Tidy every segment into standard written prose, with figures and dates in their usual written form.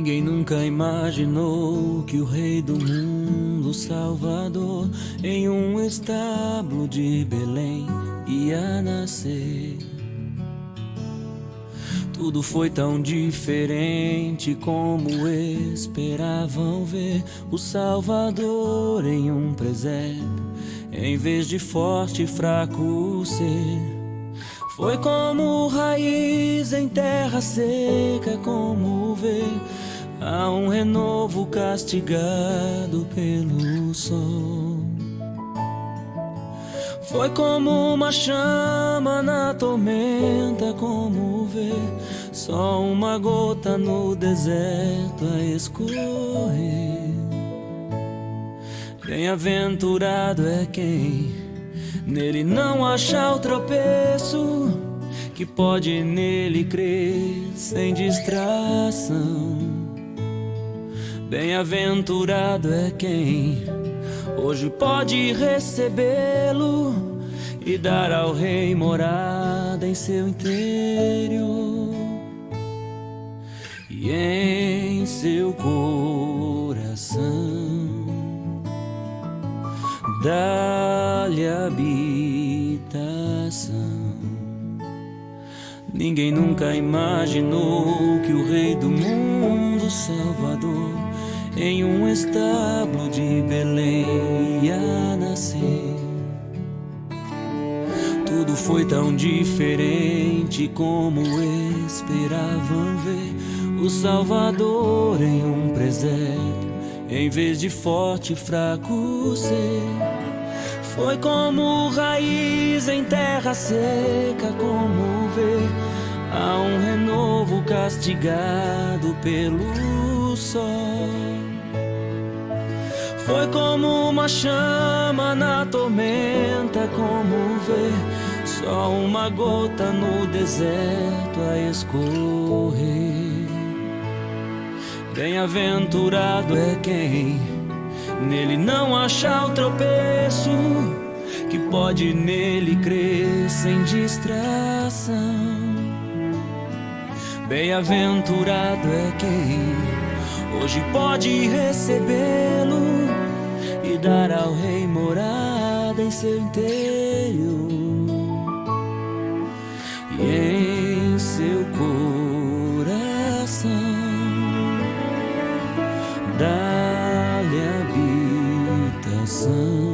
Ninguém nunca imaginou que o Rei do Mundo, Salvador, em um estábulo de Belém ia nascer. Tudo foi tão diferente como esperavam ver o Salvador em um presépio, em vez de forte e fraco ser. Foi como raiz em terra seca, como ver a um renovo castigado pelo sol. Foi como uma chama na tormenta, como ver só uma gota no deserto a escorrer. Bem-aventurado é quem nele não achar o tropeço, que pode nele crer sem distração. Bem-aventurado é quem hoje pode recebê-lo e dar ao Rei morada em seu interior e em seu coração. Dá-lhe habitação. Ninguém nunca imaginou que o Rei do Mundo, Salvador, em um estábulo de Belém ia nascer. Tudo foi tão diferente como esperavam ver o Salvador em um presépio, em vez de forte e fraco ser. Foi como raiz em terra seca, como ver a um renovo castigado pelo sol. Foi como uma chama na tormenta, como ver só uma gota no deserto a escorrer. Bem-aventurado é quem nele não achar o tropeço, que pode nele crer sem distração. Bem-aventurado é quem hoje pode recebê-lo e dar ao Rei morada em seu interior e em seu coração. Dá-lhe habitação.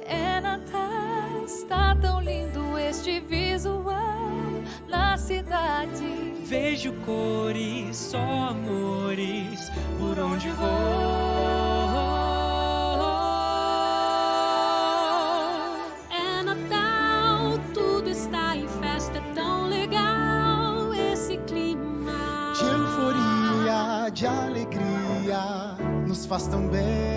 É Natal, está tão lindo este visual na cidade. Vejo cores, só amores, por onde vou. É Natal, tudo está em festa, é tão legal esse clima. De euforia, de alegria, nos faz tão bem.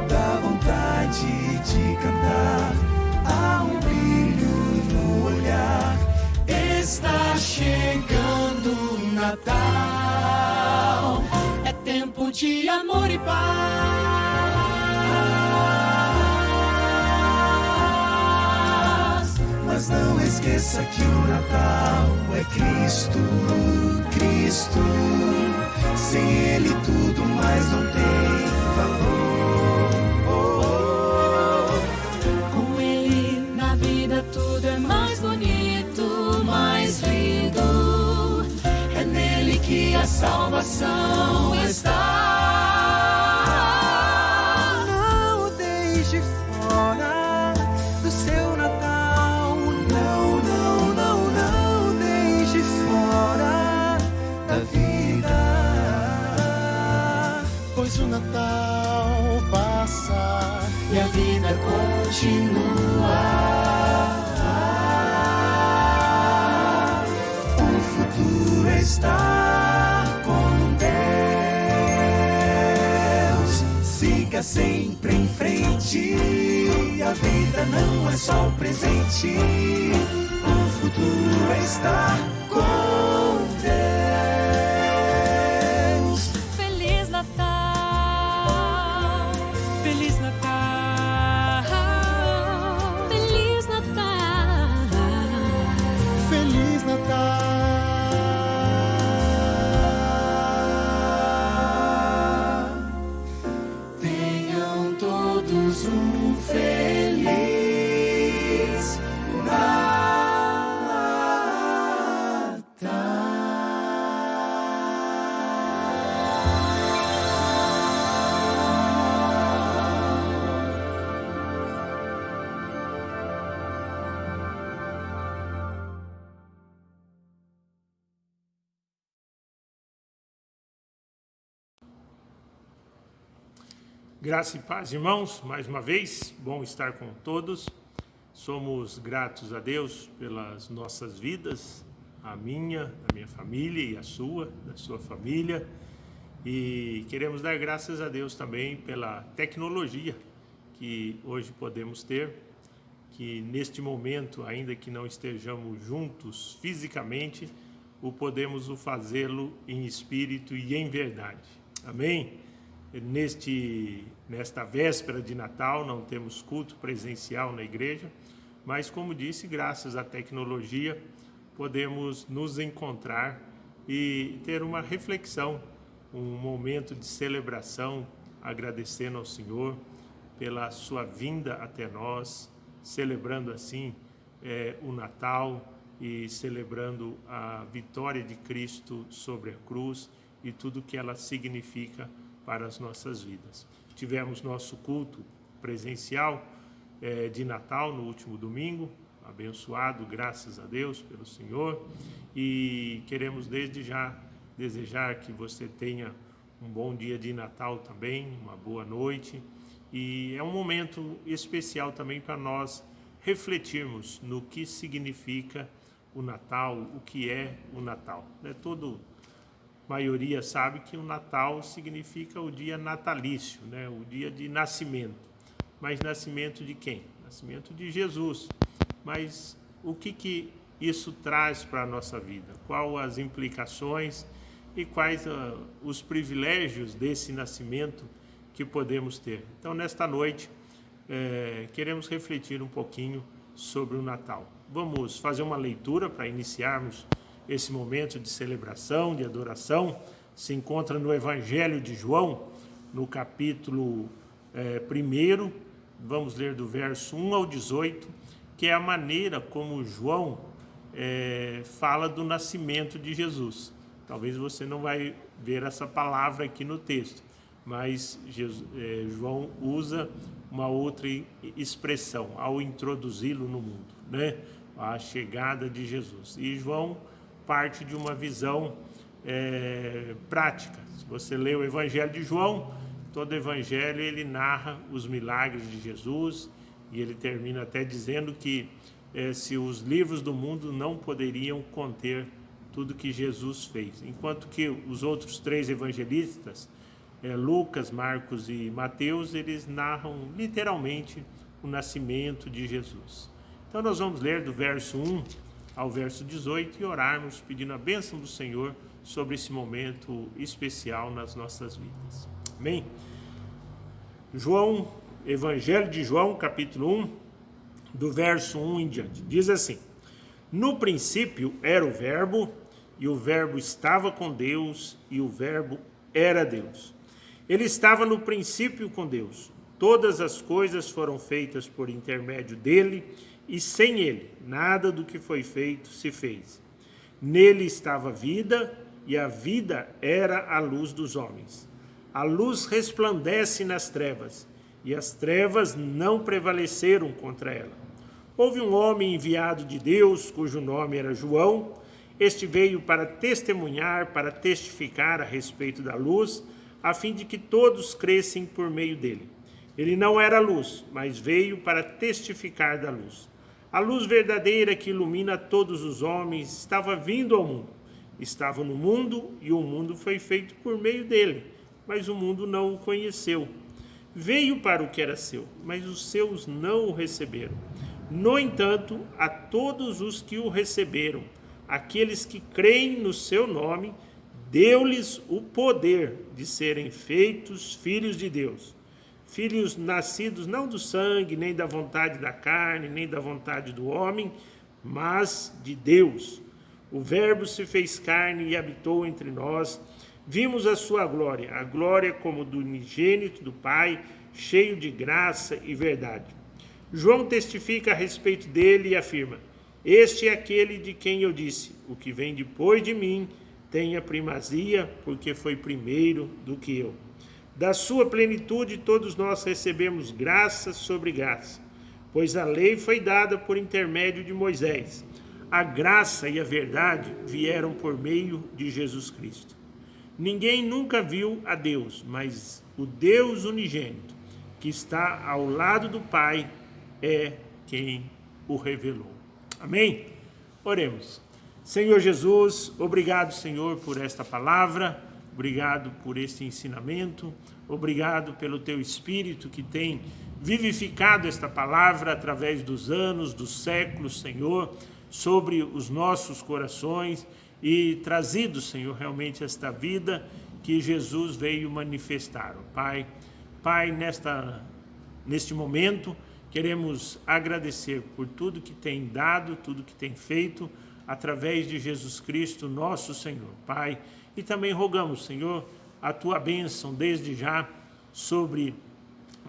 Dá vontade de cantar, há um brilho no olhar. Está chegando o Natal, É tempo de amor e paz. mas não esqueça que o Natal é Cristo, Cristo. Sem Ele tudo mais não tem valor. Com ele na vida tudo é mais bonito, mais lindo. É nele que a salvação está. Não o deixe fora do seu Natal. Não, não, não, não deixe fora da vida, Pois o Natal passa e a vida continua. O futuro está com Deus. Siga sempre em frente. A vida não é só o presente, o futuro é estar com Deus. Feliz Natal, Feliz Natal, Feliz Natal, Feliz Natal. Tenham todos um feliz Graça e paz, irmãos, mais uma vez, bom estar com todos. Somos gratos a Deus pelas nossas vidas, a minha, da minha família e a sua, da sua família. E queremos dar graças a Deus também pela tecnologia que hoje podemos ter, que neste momento, ainda que não estejamos juntos fisicamente, podemos fazê-lo em espírito e em verdade. Amém? Nesta véspera de Natal não temos culto presencial na igreja, mas como disse, graças à tecnologia podemos nos encontrar e ter uma reflexão, um momento de celebração, agradecendo ao Senhor pela sua vinda até nós, celebrando assim o Natal e celebrando a vitória de Cristo sobre a cruz e tudo que ela significa para as nossas vidas. Tivemos nosso culto presencial de Natal no último domingo, abençoado, graças a Deus pelo Senhor, e queremos desde já desejar que você tenha um bom dia de Natal também, uma boa noite, e é um momento especial também para nós refletirmos no que significa o Natal, o que é o Natal. Maioria sabe que o Natal significa o dia natalício, né? O dia de nascimento. Mas nascimento de quem? Nascimento de Jesus. Mas o que isso traz para a nossa vida? Quais as implicações e quais os privilégios desse nascimento que podemos ter? Então, nesta noite, queremos refletir um pouquinho sobre o Natal. Vamos fazer uma leitura para iniciarmos esse momento de celebração, de adoração. Se encontra no Evangelho de João, no capítulo 1, vamos ler do verso 1 ao 18, que é a maneira como João fala do nascimento de Jesus. Talvez você não vai ver essa palavra aqui no texto, mas João usa uma outra expressão ao introduzi-lo no mundo, né? A chegada de Jesus. E João parte de uma visão prática. Se você lê o Evangelho de João, todo Evangelho ele narra os milagres de Jesus e ele termina até dizendo que se os livros do mundo não poderiam conter tudo que Jesus fez. Enquanto que os outros 3 evangelistas, Lucas, Marcos e Mateus, eles narram literalmente o nascimento de Jesus. Então nós vamos ler do verso 1 ao verso 18 e orarmos pedindo a bênção do Senhor sobre esse momento especial nas nossas vidas. Amém? Evangelho de João, capítulo 1, do verso 1 em diante. Diz assim: No princípio era o Verbo, e o Verbo estava com Deus, e o Verbo era Deus. Ele estava no princípio com Deus. Todas as coisas foram feitas por intermédio dele, e sem ele, nada do que foi feito se fez. Nele estava a vida, e a vida era a luz dos homens. A luz resplandece nas trevas, e as trevas não prevaleceram contra ela. Houve um homem enviado de Deus, cujo nome era João. Este veio para testemunhar, para testificar a respeito da luz, a fim de que todos crescem por meio dele. Ele não era luz, mas veio para testificar da luz. A luz verdadeira que ilumina todos os homens estava vindo ao mundo. Estava no mundo e o mundo foi feito por meio dele, mas o mundo não o conheceu. Veio para o que era seu, mas os seus não o receberam. No entanto, a todos os que o receberam, aqueles que creem no seu nome, deu-lhes o poder de serem feitos filhos de Deus. Filhos nascidos não do sangue, nem da vontade da carne, nem da vontade do homem, mas de Deus. O Verbo se fez carne e habitou entre nós. Vimos a sua glória, a glória como do unigênito do Pai, cheio de graça e verdade. João testifica a respeito dele e afirma: este é aquele de quem eu disse, o que vem depois de mim tem a primazia, porque foi primeiro do que eu. Da sua plenitude todos nós recebemos graça sobre graça, pois a lei foi dada por intermédio de Moisés. A graça e a verdade vieram por meio de Jesus Cristo. Ninguém nunca viu a Deus, mas o Deus unigênito, que está ao lado do Pai, é quem o revelou. Amém? Oremos. Senhor Jesus, obrigado, Senhor, por esta palavra, obrigado por este ensinamento, obrigado pelo Teu Espírito que tem vivificado esta palavra através dos anos, dos séculos, Senhor, sobre os nossos corações e trazido, Senhor, realmente esta vida que Jesus veio manifestar. Pai, neste momento, queremos agradecer por tudo que tem dado, tudo que tem feito, através de Jesus Cristo, nosso Senhor, Pai. E também rogamos, Senhor, a Tua bênção desde já sobre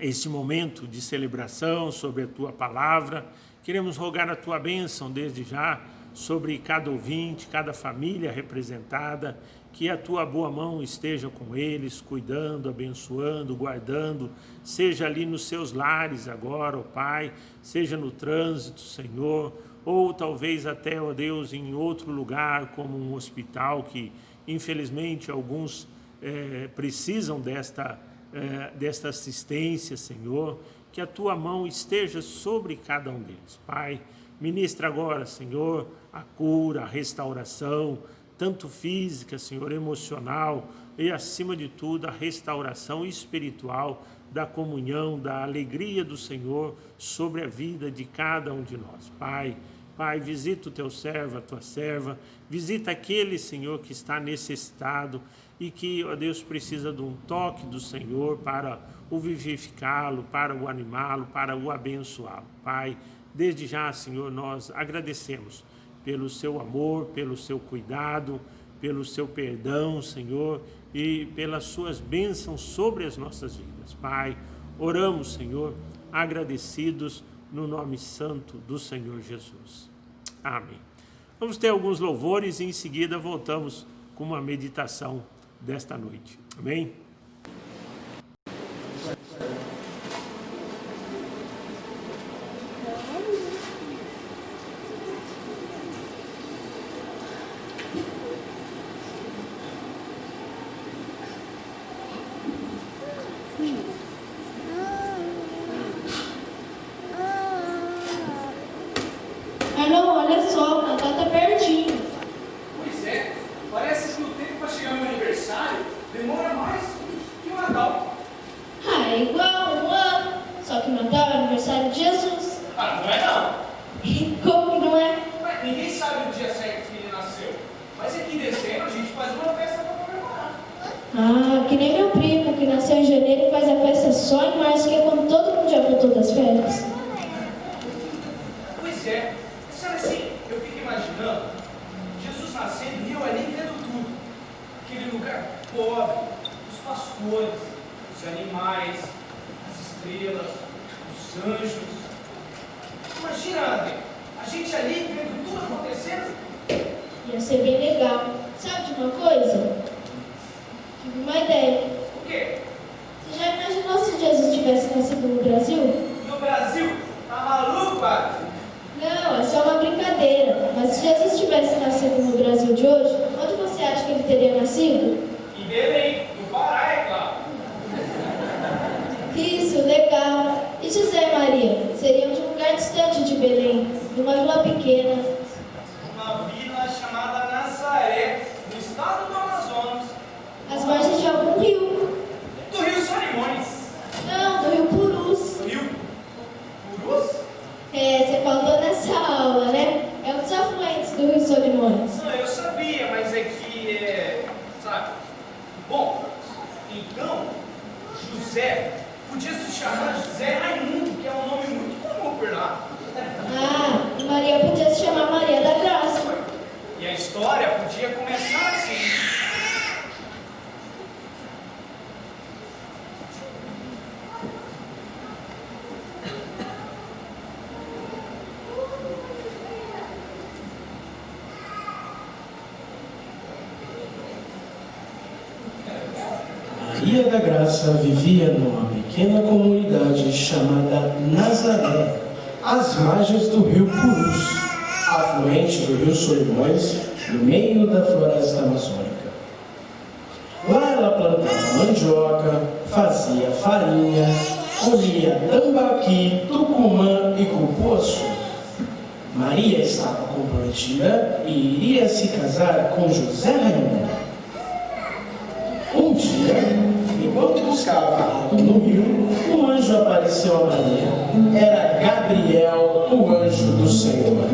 este momento de celebração, sobre a Tua palavra. Queremos rogar a Tua bênção desde já sobre cada ouvinte, cada família representada, que a Tua boa mão esteja com eles, cuidando, abençoando, guardando, seja ali nos seus lares agora, ó Pai, seja no trânsito, Senhor, ou talvez até, ó Deus, em outro lugar, como um hospital, que infelizmente alguns precisam desta assistência, Senhor, que a Tua mão esteja sobre cada um deles. Pai, ministra agora, Senhor, a cura, a restauração, tanto física, Senhor, emocional e, acima de tudo, a restauração espiritual da comunhão, da alegria do Senhor sobre a vida de cada um de nós. Pai, visita o Teu servo, a Tua serva, visita aquele, Senhor, que está necessitado e que, ó Deus, precisa de um toque do Senhor para o vivificá-lo, para o animá-lo, para o abençoá-lo. Pai, desde já, Senhor, nós agradecemos pelo Seu amor, pelo Seu cuidado, pelo Seu perdão, Senhor, e pelas Suas bênçãos sobre as nossas vidas. Pai, oramos, Senhor, agradecidos no nome santo do Senhor Jesus. Amém. Vamos ter alguns louvores e em seguida voltamos com uma meditação desta noite. Amém? Não, olha só, o Natal tá pertinho. Pois é, parece que o tempo para chegar no meu aniversário demora mais que o Natal. Ah, é igual um ano, só que o Natal é aniversário de Jesus. Ah, não é não. E como que não é? Mas ninguém sabe o dia certo que ele nasceu. Mas aqui em dezembro a gente faz uma festa para comemorar. Ah, que nem meu primo, que nasceu em janeiro e faz a festa só em março, que é quando todo mundo já voltou das férias. Pois é, sabe assim, eu fico imaginando Jesus nascendo e eu ali vendo tudo. Aquele lugar pobre, os pastores, os animais, as estrelas, os anjos. Imagina, André, a gente ali vendo tudo acontecendo. Ia ser bem legal. Sabe de uma coisa? Tive uma ideia. O quê? Você já imaginou se Jesus tivesse nascido no Brasil? No Brasil? Tá maluco, padre? Não, é só uma brincadeira. Mas se Jesus tivesse nascido no Brasil de hoje, onde você acha que ele teria nascido? Em Belém, no Pará, é claro. Isso, legal. E José e Maria? Seriam de um lugar distante de Belém, de uma vila pequena. Uma vila chamada Nazaré, no estado do Amazonas. Às margens de algum rio. Do Rio Solimões. Não, do do Rio Solimões. Não, eu sabia, mas é que sabe? Bom, então, José podia se chamar José Raimundo, que é um nome muito comum por lá. Ah, e Maria podia se chamar Maria da Graça. E a história podia começar assim. Maria da Graça vivia numa pequena comunidade chamada Nazaré, às margens do rio Purus, afluente do rio Solimões, no meio da floresta amazônica. Lá ela plantava mandioca, fazia farinha, colhia tambaqui, tucumã e cupuaçu. Maria estava comprometida e iria se casar com José Raimundo. Um dia, enquanto buscava água no rio, um anjo apareceu a Maria. Era Gabriel, o anjo do Senhor.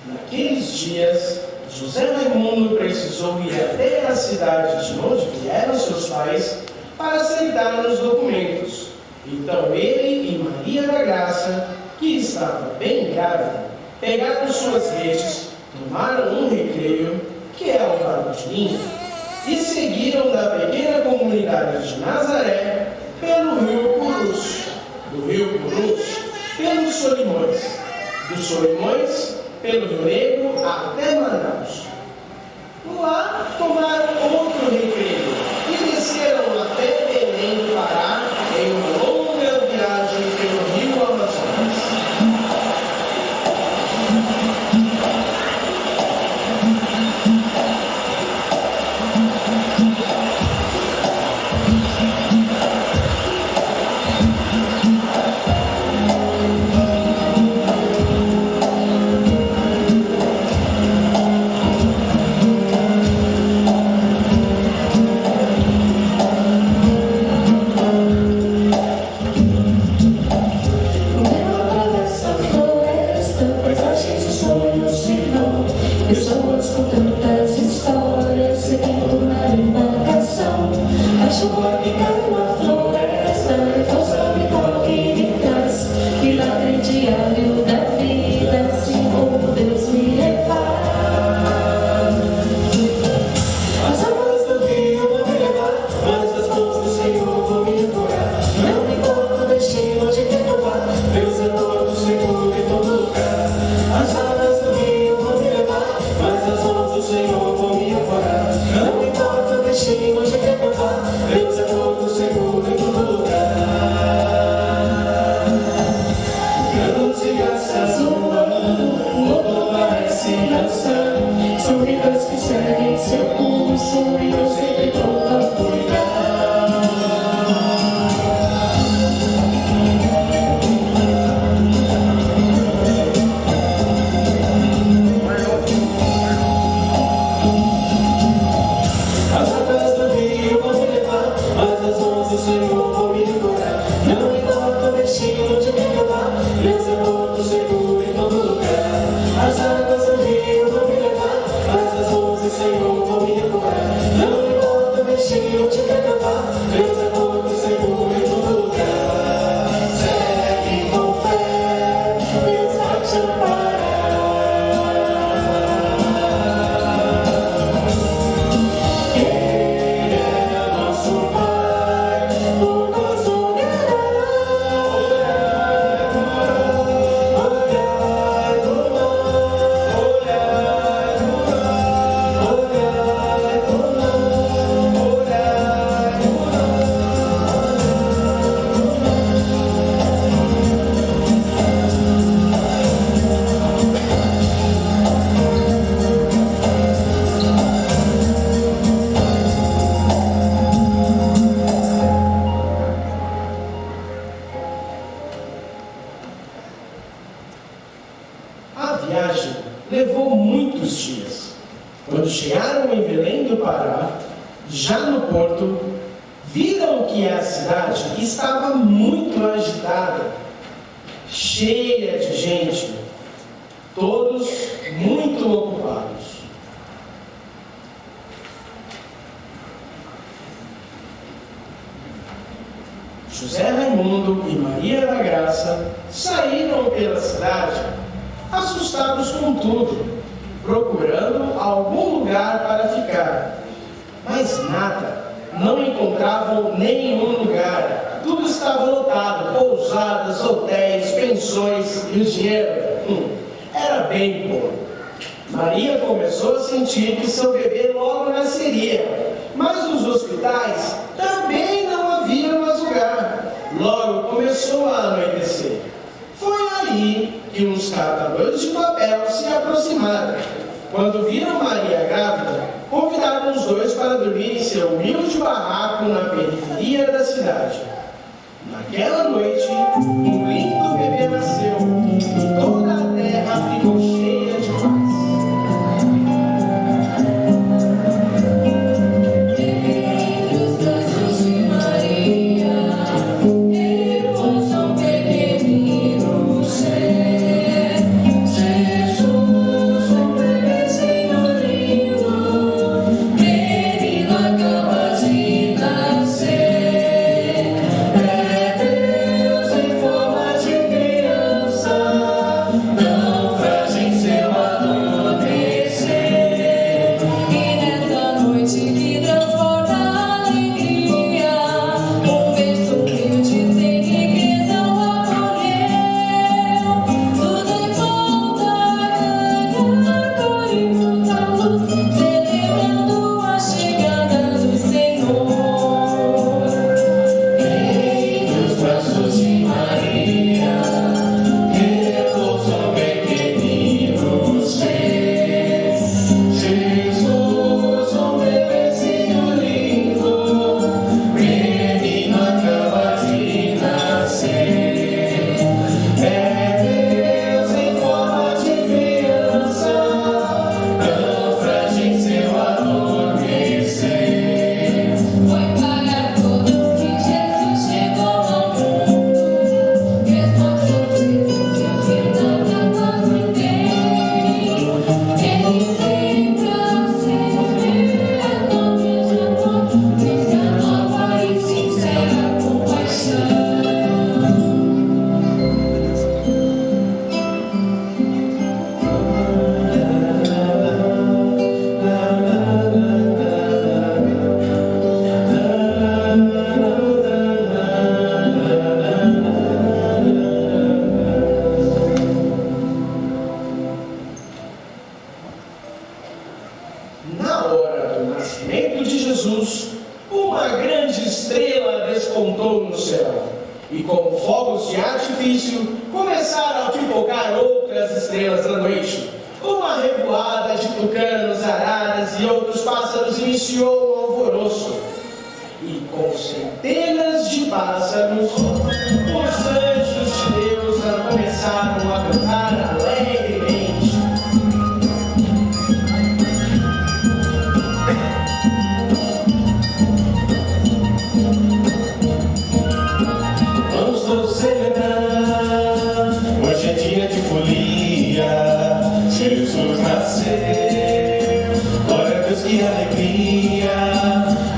Naqueles dias, José Raimundo precisou ir até a cidade de onde vieram seus pais para aceitar os documentos. Então ele e Maria da Graça, que estava bem grávida, pegaram suas redes, tomaram um recreio, que é um barco de linha, e seguiram da pequena comunidade de Nazaré pelo rio Purus, do rio Purus pelos Solimões, dos Solimões pelo Rio Negro até Manaus. Lá tomaram outro recreio e desceram até Belém do Pará em uma longa viagem pelo rio Amazonas. Pessoas com tantas histórias São vidas que seguem seu curso e Deus sempre volta a cuidar. As águas do rio vão me levar, mas as mãos do Senhor vão me segurar. Não importa o destino de quem eu vá, Deus é porto seguro em todo lugar. As águas do rio vão me levar, mas as mãos do Senhor vão me segurar. Não importa o destino de quem eu vá, Deus é porto seguro em todo lugar. Segue com fé, Deus vai te amparar. A viagem levou muitos dias. Quando chegaram em Belém do Pará, já no porto, viram que a cidade estava muito agitada, cheia de gente, todos muito ocupados. José Raimundo e Maria da Graça saíram pela cidade, assustados com tudo, procurando algum lugar para ficar. Mas nada, não encontravam nenhum lugar. Tudo estava lotado, pousadas, hotéis, pensões, e o dinheiro era bem pouco. Maria começou a sentir que seu bebê logo nasceria, mas nos hospitais também não havia mais lugar. Logo começou a anoitecer. Foi aí que uns catadores de papel se aproximaram. Quando viram Maria grávida, convidaram os dois para dormir em seu humilde barraco na periferia da cidade. Naquela noite, um lindo bebê nasceu e toda a terra ficou cheia de paz. Na hora do nascimento de Jesus, uma grande estrela despontou no céu, e com fogos de artifício começaram a pipocar outras estrelas na noite. Uma revoada de tucanos e outros pássaros iniciou um alvoroço. E com centenas de pássaros, os anjos de Deus começaram a cantar alegremente. Vamos todos celebrar, hoje é dia de folia, Jesus nasceu, glória a Deus, que alegria.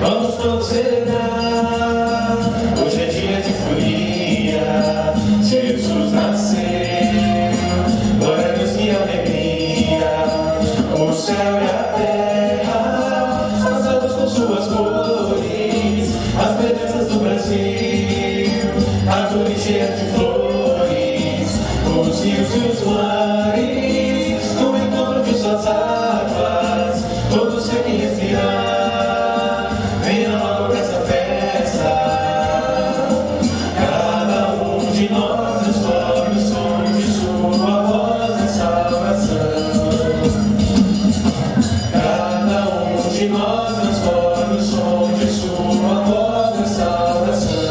Vamos todos celebrar, hoje é dia de folia, Jesus nasceu, glória a Deus, que alegria. O céu e a terra, as águas com suas cores, as belezas do Brasil, as flores cheias de flores, os rios e os mares, no encontro de suas águas, todos querem respirar. Venha logo pra essa festa. Cada um de nós transforma o som de sua voz em salvação. Cada um de nós transforma o som de sua voz em salvação.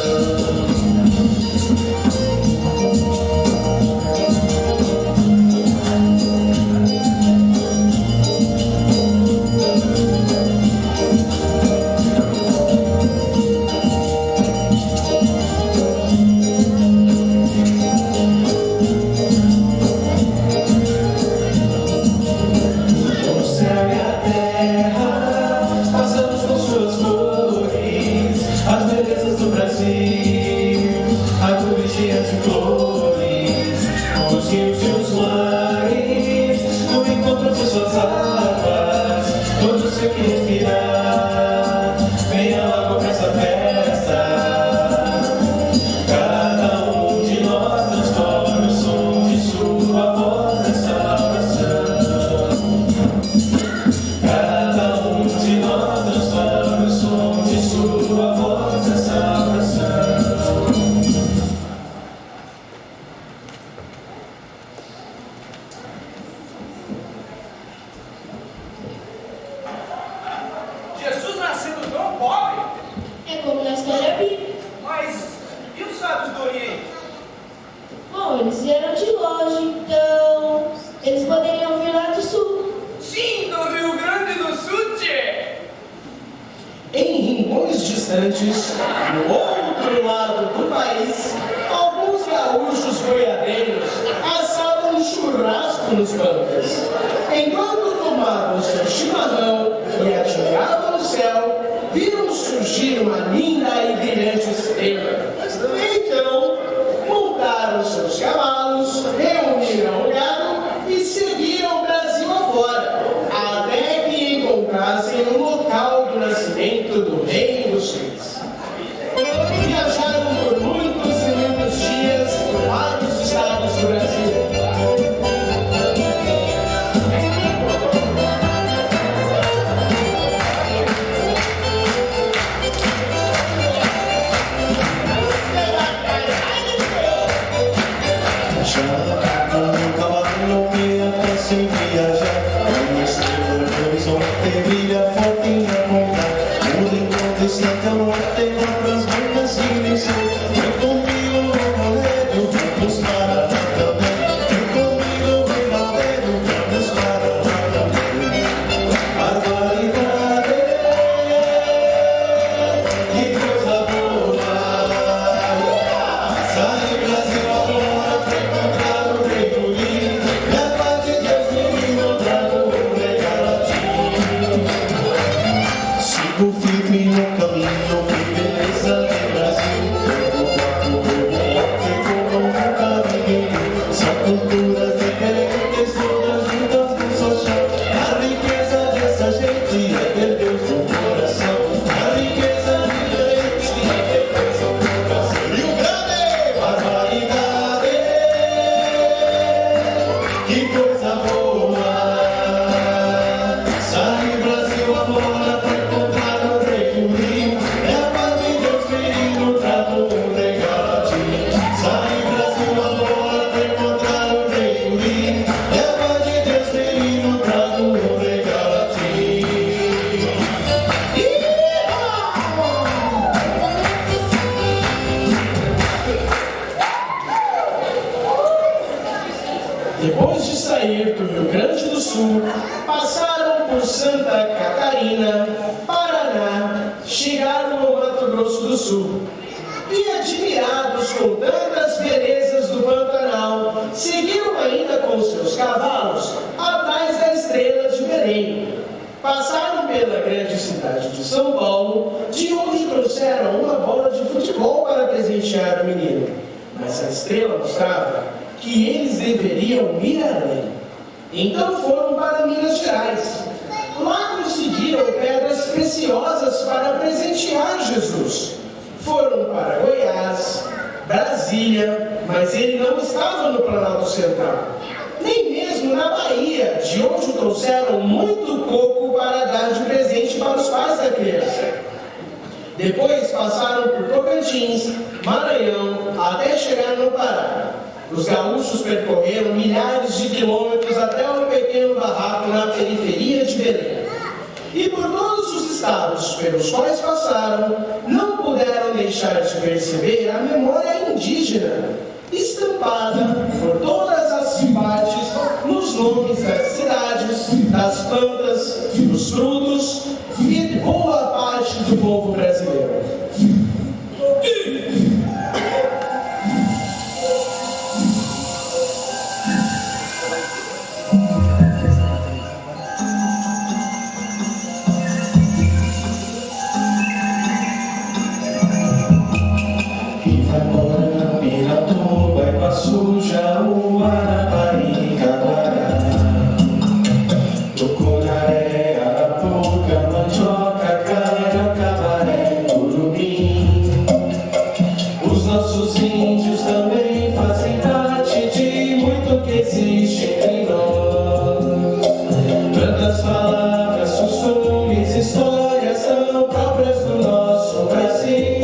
Jesus nascendo tão pobre? É como na história bíblica. Mas e os sábios do Oriente? Bom, eles vieram de longe, então eles poderiam vir lá do sul. Sim, do Rio Grande do Sul, tchê! Em rincões distantes, no outro lado do país, alguns gaúchos boiadeiros assavam um churrasco nos bancos. Enquanto tomavam seu chimarrão e atiravam no céu, viram surgir uma linda e brilhante estrela. Então, montaram seus cavalos, reuniram o gado e seguiram o Brasil afora, até que encontrassem o local do nascimento do Rei dos Reis. Viajaram por muitos e muitos dias por vários estados do Brasil. Um cavalo que até sem viajar, uma estrela no horizonte brilha forte em apontar. Um rincão distante ao norte, lá pras montanhas silenciam. Vem comigo, Valdeiro, vamos para lá também. Vem comigo, Valdeiro, vamos para lá também. Barbaridade, que coisa boa. Sai do Brasil afora pra encontrar o Rei do Lindo. E a paz de Deus menino do Rio Grande do Sul, passaram por Santa Catarina, Paraná, chegaram ao Mato Grosso do Sul. E admirados com tantas belezas do Pantanal, seguiram ainda com seus cavalos atrás da estrela de Belém. Passaram pela grande cidade de São Paulo, de onde trouxeram uma bola de futebol para presentear o menino. Mas a estrela mostrava que eles deveriam ir além. Então foram para Minas Gerais. Lá conseguiram pedras preciosas para presentear Jesus. Foram para Goiás, Brasília, mas ele não estava no Planalto Central. Nem mesmo na Bahia, de onde trouxeram muito coco para dar de presente para os pais da criança. Depois passaram por Tocantins, Maranhão, até chegar no Pará. Os gaúchos percorreram milhares de quilômetros até um pequeno barraco na periferia de Belém. E por todos os estados pelos quais passaram, não puderam deixar de perceber a memória indígena, estampada por todas as partes, nos nomes das cidades, das plantas, dos frutos e de boa parte do povo brasileiro. Suja, o Arapaí, Caguará, Tucunaré, Arapuca, Mandioca, Caira, Cabaré, Urubim. Os nossos índios também fazem parte de muito que existe entre nós. Tantas palavras, costumes, histórias são próprias do nosso Brasil.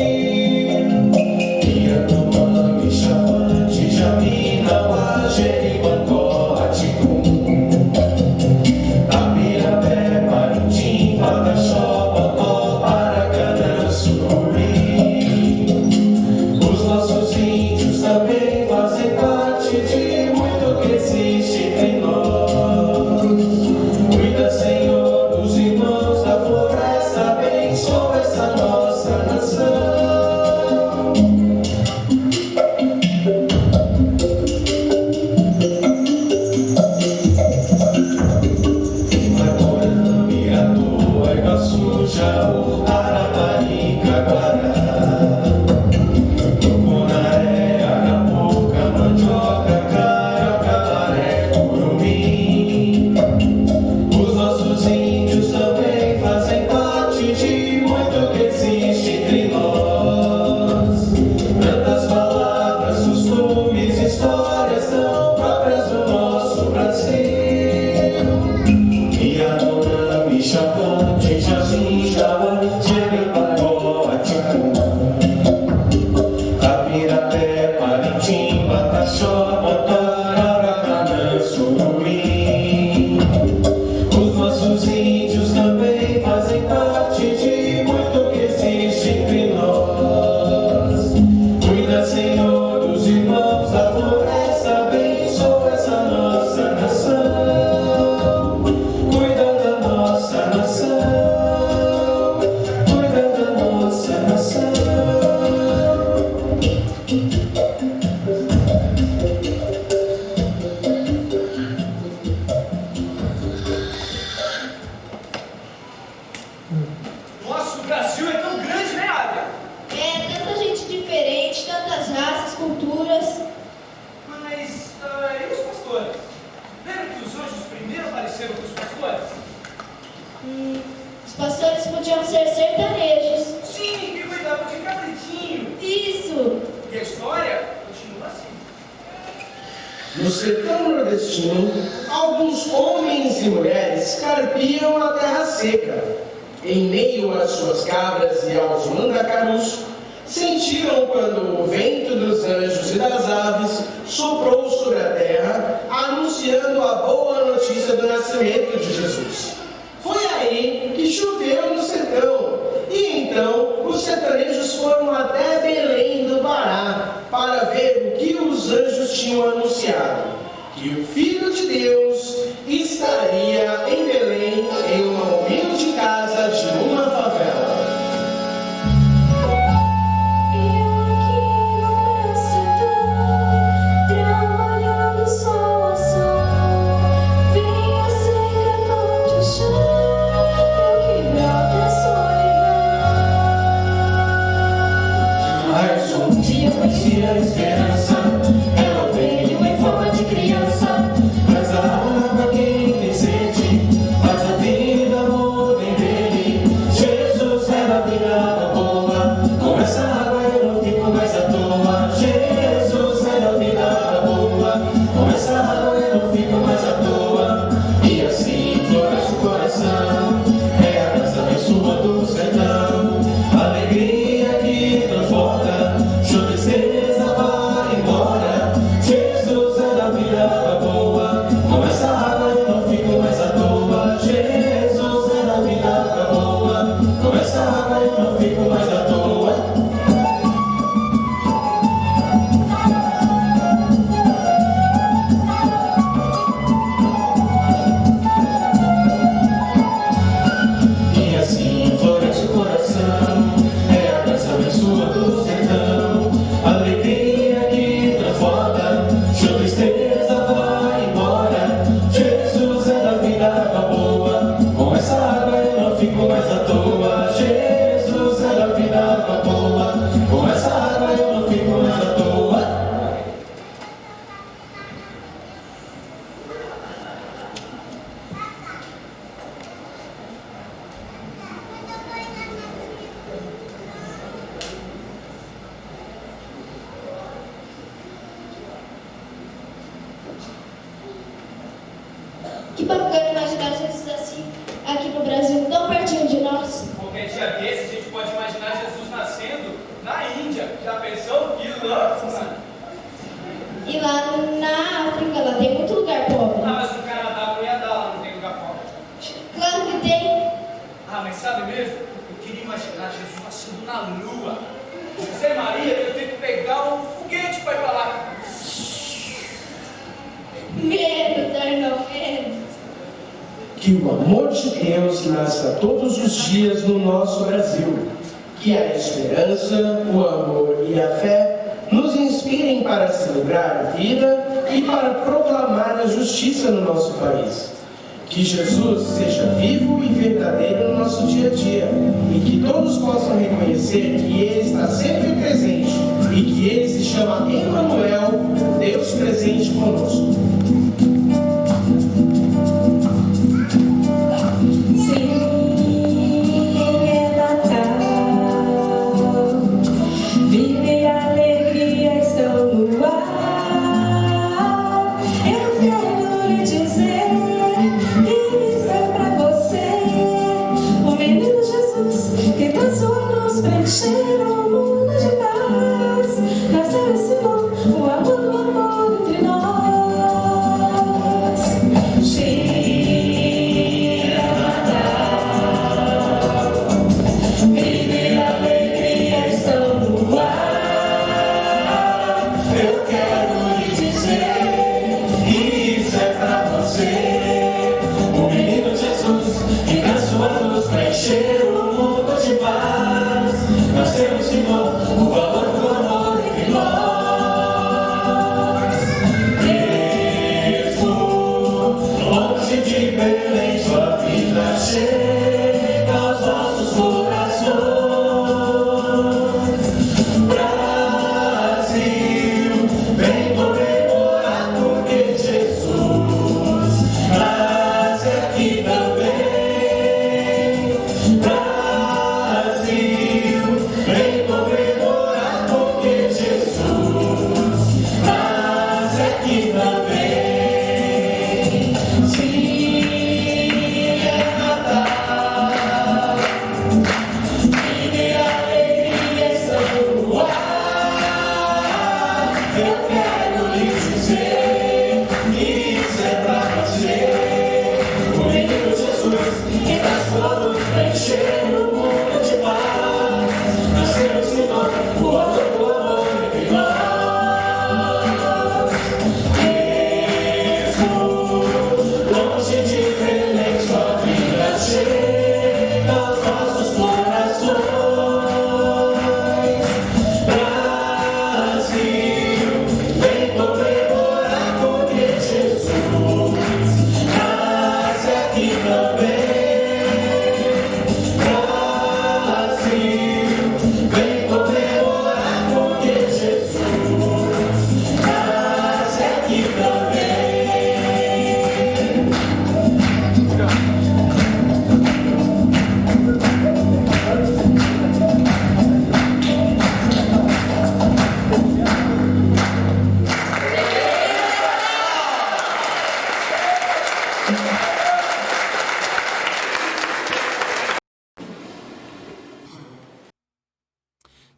Nossa, o Brasil é tão grande, né, Adria? É, tanta gente diferente, tantas raças, culturas. Mas, e os pastores? Lembra que os anjos primeiro apareceram para os pastores? Os pastores podiam ser sertanejos. Sim, que cuidavam de cabritinho. Isso! E a história continua assim. No sertão nordestino, alguns homens e mulheres carpiam a terra seca. Em meio às suas cabras e aos mandacarus, sentiram quando o vento dos anjos e das aves soprou sobre a terra, anunciando a boa notícia do nascimento de Jesus. Foi aí que choveu no sertão, e então os sertanejos foram até Belém do Pará para ver o que os anjos tinham anunciado: que o Filho de Deus Que bacana imaginar Jesus assim, aqui no Brasil, tão pertinho de nós. Qualquer dia desse, a gente pode imaginar Jesus nascendo na Índia. Já pensou? Que louco! E lá na África, lá tem muito lugar pobre. Ah, mas no Canadá não ia dar, lá não tem lugar pobre. Claro que tem. Ah, mas sabe mesmo? Eu queria imaginar Jesus nascendo na Lua. José Maria, eu tenho que pegar um foguete para ir para lá. Menos, Arnão, menos. Que o amor de Deus nasça todos os dias no nosso Brasil. Que a esperança, o amor e a fé nos inspirem para celebrar a vida e para proclamar a justiça no nosso país. Que Jesus seja vivo e verdadeiro no nosso dia a dia e que todos possam reconhecer que Ele está sempre presente e que Ele se chama Emmanuel, Deus presente conosco.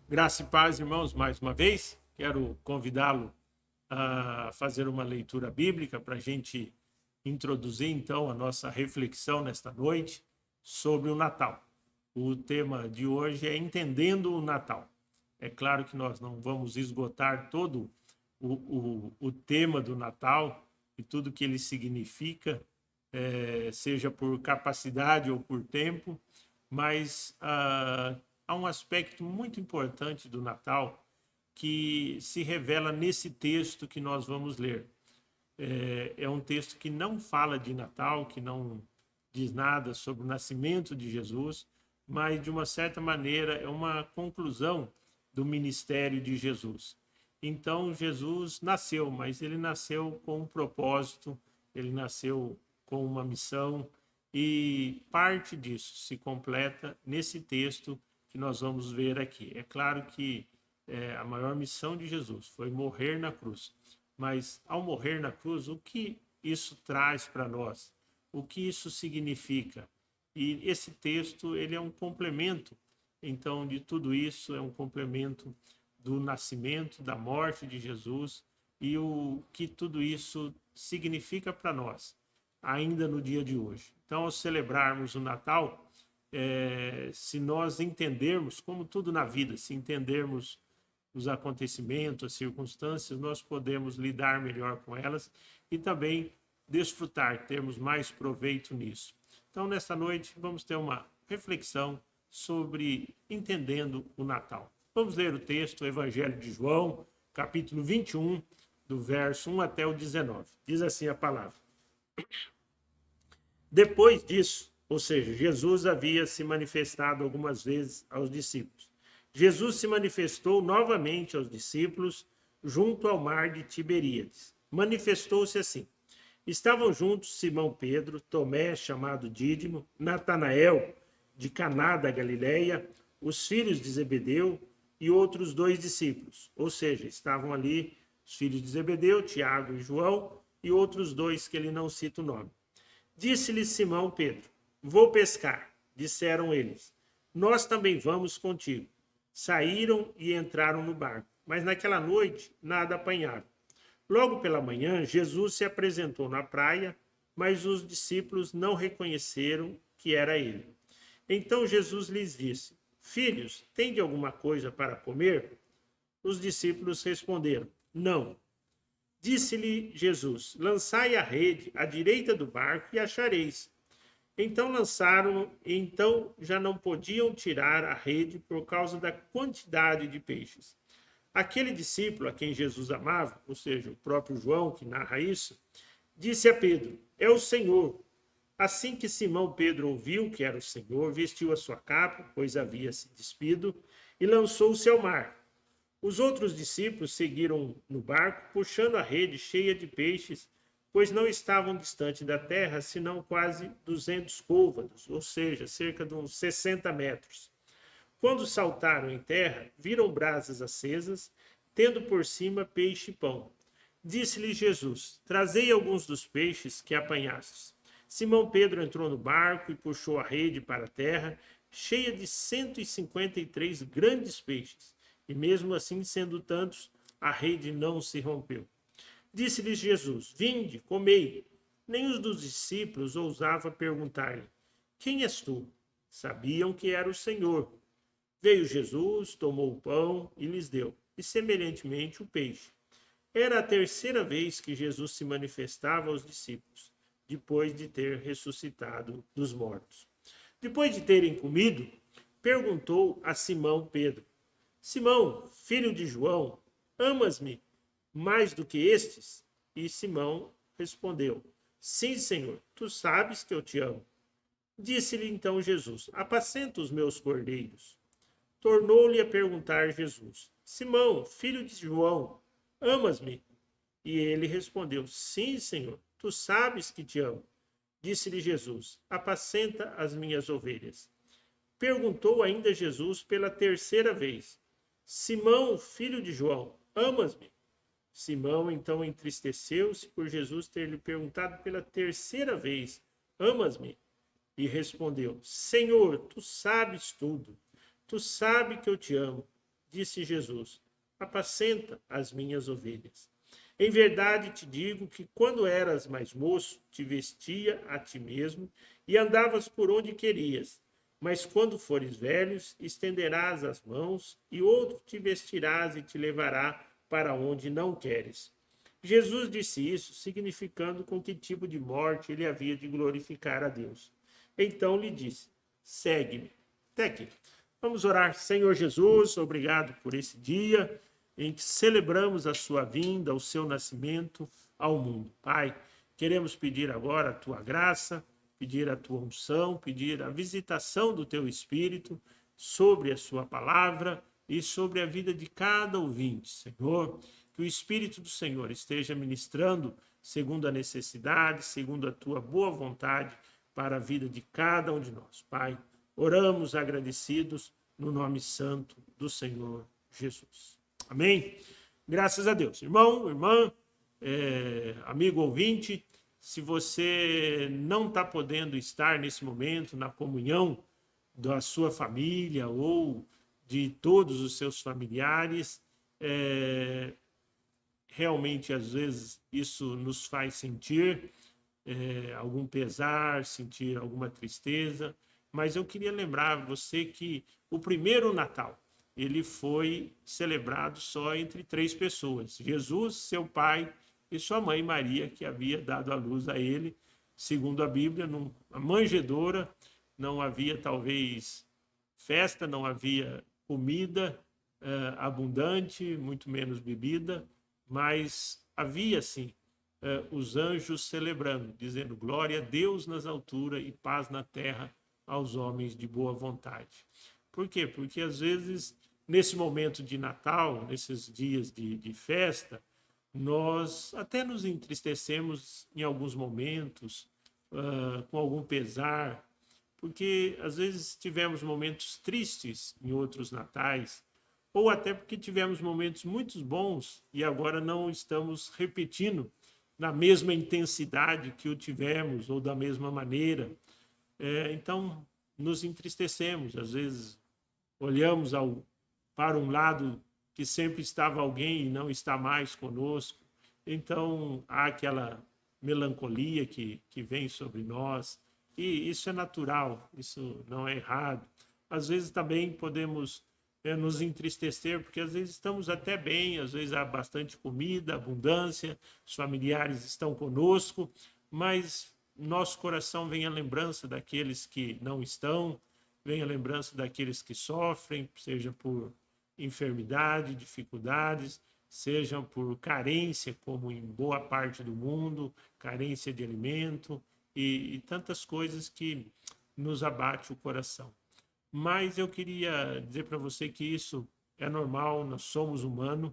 Graça e paz, irmãos, mais uma vez. Quero convidá-lo a fazer uma leitura bíblica para a gente introduzir, então, a nossa reflexão nesta noite sobre o Natal. O tema de hoje é Entendendo o Natal. É claro que nós não vamos esgotar todo o tema do Natal e tudo que ele significa, seja por capacidade ou por tempo, mas há um aspecto muito importante do Natal que se revela nesse texto que nós vamos ler. É um texto que não fala de Natal, que não diz nada sobre o nascimento de Jesus, mas, de uma certa maneira, é uma conclusão do ministério de Jesus. Então, Jesus nasceu, mas ele nasceu com um propósito, ele nasceu com uma missão, e parte disso se completa nesse texto que nós vamos ver aqui. É claro que a maior missão de Jesus foi morrer na cruz, mas ao morrer na cruz, o que isso traz para nós? o que isso significa. E esse texto, ele é um complemento, então, de tudo isso, é um complemento do nascimento, da morte de Jesus e o que tudo isso significa para nós, ainda no dia de hoje. Então, ao celebrarmos o Natal, se nós entendermos, como tudo na vida, se entendermos os acontecimentos, as circunstâncias, nós podemos lidar melhor com elas e também desfrutar, termos mais proveito nisso. Então, nesta noite, vamos ter uma reflexão sobre entendendo o Natal. Vamos ler o texto, o Evangelho de João, capítulo 21, do verso 1 até o 19. Diz assim a palavra. Depois disso, ou seja, Jesus havia se manifestado algumas vezes aos discípulos. Jesus se manifestou novamente aos discípulos junto ao mar de Tiberíades. Manifestou-se assim. Estavam juntos Simão Pedro, Tomé, chamado Dídimo, Natanael, de Caná da Galileia, os filhos de Zebedeu e outros 2 discípulos. Ou seja, estavam ali os filhos de Zebedeu, Tiago e João, e outros 2 que ele não cita o nome. Disse-lhe Simão Pedro, vou pescar. Disseram eles, nós também vamos contigo. Saíram e entraram no barco, mas naquela noite nada apanharam. Logo pela manhã, Jesus se apresentou na praia, mas os discípulos não reconheceram que era ele. Então Jesus lhes disse, filhos, tende alguma coisa para comer? Os discípulos responderam, não. Disse-lhe Jesus, lançai a rede à direita do barco e achareis. Então lançaram, então já não podiam tirar a rede por causa da quantidade de peixes. Aquele discípulo a quem Jesus amava, ou seja, o próprio João que narra isso, disse a Pedro, é o Senhor. Assim que Simão Pedro ouviu que era o Senhor, vestiu a sua capa, pois havia se despido, e lançou-se ao mar. Os outros discípulos seguiram no barco, puxando a rede cheia de peixes, pois não estavam distante da terra, senão quase 200 côvados, ou seja, cerca de uns 60 metros. Quando saltaram em terra, viram brasas acesas, tendo por cima peixe e pão. Disse-lhe Jesus, trazei alguns dos peixes que apanhastes. Simão Pedro entrou no barco e puxou a rede para a terra, cheia de 153 grandes peixes, e mesmo assim, sendo tantos, a rede não se rompeu. Disse-lhes Jesus, vinde, comei. Nem os dos discípulos ousava perguntar-lhe, quem és tu? Sabiam que era o Senhor. Veio Jesus, tomou o pão e lhes deu, e semelhantemente o peixe. Era a 3ª vez que Jesus se manifestava aos discípulos, depois de ter ressuscitado dos mortos. Depois de terem comido, perguntou a Simão Pedro, Simão, filho de João, amas-me mais do que estes? E Simão respondeu, sim, Senhor, tu sabes que eu te amo. Disse-lhe então Jesus, apacenta os meus cordeiros. Tornou-lhe a perguntar Jesus, Simão, filho de João, amas-me? E ele respondeu, sim, Senhor, tu sabes que te amo. Disse-lhe Jesus, apacenta as minhas ovelhas. Perguntou ainda Jesus pela 3ª vez, Simão, filho de João, amas-me? Simão então entristeceu-se por Jesus ter lhe perguntado pela 3ª vez, amas-me? E respondeu, Senhor, tu sabes tudo, tu sabes que eu te amo. Disse Jesus, apacenta as minhas ovelhas. Em verdade te digo que quando eras mais moço, te vestia a ti mesmo e andavas por onde querias. Mas quando fores velhos, estenderás as mãos e outro te vestirás e te levará para onde não queres. Jesus disse isso, significando com que tipo de morte ele havia de glorificar a Deus. Então lhe disse, segue-me. Até aqui. Vamos orar. Senhor Jesus, obrigado por esse dia em que celebramos a sua vinda, o seu nascimento ao mundo. Pai, queremos pedir agora a tua graça, pedir a tua unção, pedir a visitação do teu Espírito sobre a sua palavra e sobre a vida de cada ouvinte, Senhor. Que o Espírito do Senhor esteja ministrando segundo a necessidade, segundo a tua boa vontade para a vida de cada um de nós. Pai, oramos agradecidos no nome santo do Senhor Jesus. Amém? Graças a Deus. Irmão, irmã, amigo ouvinte, Se você não está podendo estar nesse momento na comunhão da sua família ou de todos os seus familiares, realmente, às vezes, isso nos faz sentir algum pesar, sentir alguma tristeza, mas eu queria lembrar você que o primeiro Natal, ele foi celebrado só entre 3 pessoas, Jesus, seu pai e sua mãe Maria, que havia dado à luz a ele, segundo a Bíblia, numa manjedoura. Não havia talvez festa, não havia comida abundante, muito menos bebida, mas havia sim os anjos celebrando, dizendo glória a Deus nas alturas e paz na terra aos homens de boa vontade. Por quê? Porque às vezes, nesse momento de Natal, nesses dias de festa, nós até nos entristecemos em alguns momentos, com algum pesar, porque às vezes tivemos momentos tristes em outros natais, ou até porque tivemos momentos muito bons e agora não estamos repetindo na mesma intensidade que o tivemos, ou da mesma maneira. Então, nos entristecemos, às vezes olhamos para um lado que sempre estava alguém e não está mais conosco. Então, há aquela melancolia que vem sobre nós, e isso é natural, isso não é errado. Às vezes também podemos nos entristecer, porque às vezes estamos até bem, às vezes há bastante comida, abundância, os familiares estão conosco, mas nosso coração vem a lembrança daqueles que não estão, vem a lembrança daqueles que sofrem, seja por enfermidade, dificuldades, sejam por carência, como em boa parte do mundo, carência de alimento e tantas coisas que nos abate o coração. Mas eu queria dizer para você que isso é normal, nós somos humanos,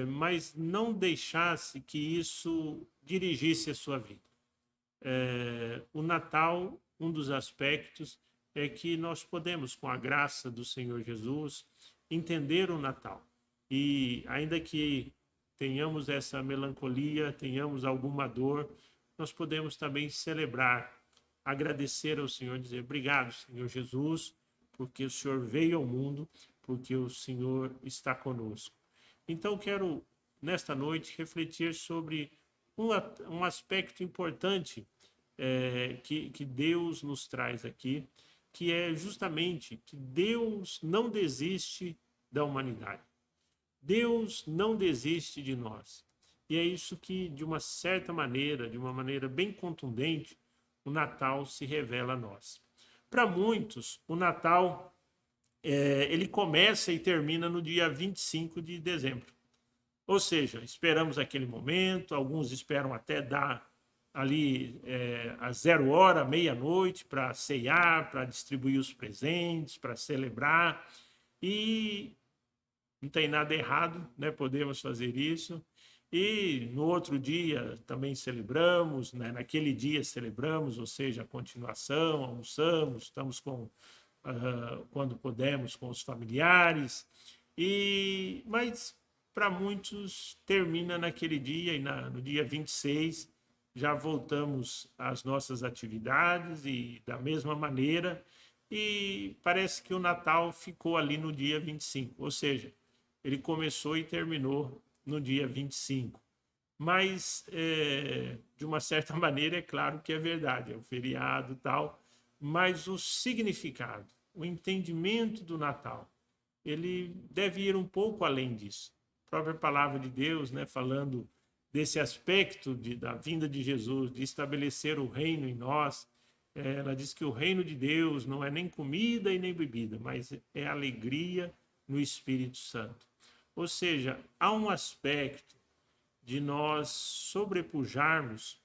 mas não deixasse que isso dirigisse a sua vida. O Natal, um dos aspectos é que nós podemos, com a graça do Senhor Jesus, entender o Natal. E ainda que tenhamos essa melancolia, tenhamos alguma dor, nós podemos também celebrar, agradecer ao Senhor, dizer obrigado, Senhor Jesus, porque o Senhor veio ao mundo, porque o Senhor está conosco. Então, quero, nesta noite, refletir sobre um aspecto importante que Deus nos traz aqui, que é justamente que Deus não desiste da humanidade. Deus não desiste de nós. E é isso que, de uma certa maneira, de uma maneira bem contundente, o Natal se revela a nós. Para muitos, o Natal ele começa e termina no dia 25 de dezembro. Ou seja, esperamos aquele momento, alguns esperam até dar ali às 0 hora, meia-noite, para ceiar, para distribuir os presentes, para celebrar. E não tem nada errado, né? Podemos fazer isso. E no outro dia também celebramos, né? Naquele dia celebramos, ou seja, a continuação, almoçamos, estamos quando podemos com os familiares. Mas para muitos termina naquele dia e no dia 26 já voltamos às nossas atividades e da mesma maneira, e parece que o Natal ficou ali no dia 25, ou seja, ele começou e terminou no dia 25. Mas, de uma certa maneira, é claro que é verdade, é um feriado e tal, mas o significado, o entendimento do Natal, ele deve ir um pouco além disso. A própria palavra de Deus, né, falando desse aspecto da vinda de Jesus, de estabelecer o reino em nós, ela diz que o reino de Deus não é nem comida e nem bebida, mas é alegria no Espírito Santo. Ou seja, há um aspecto de nós sobrepujarmos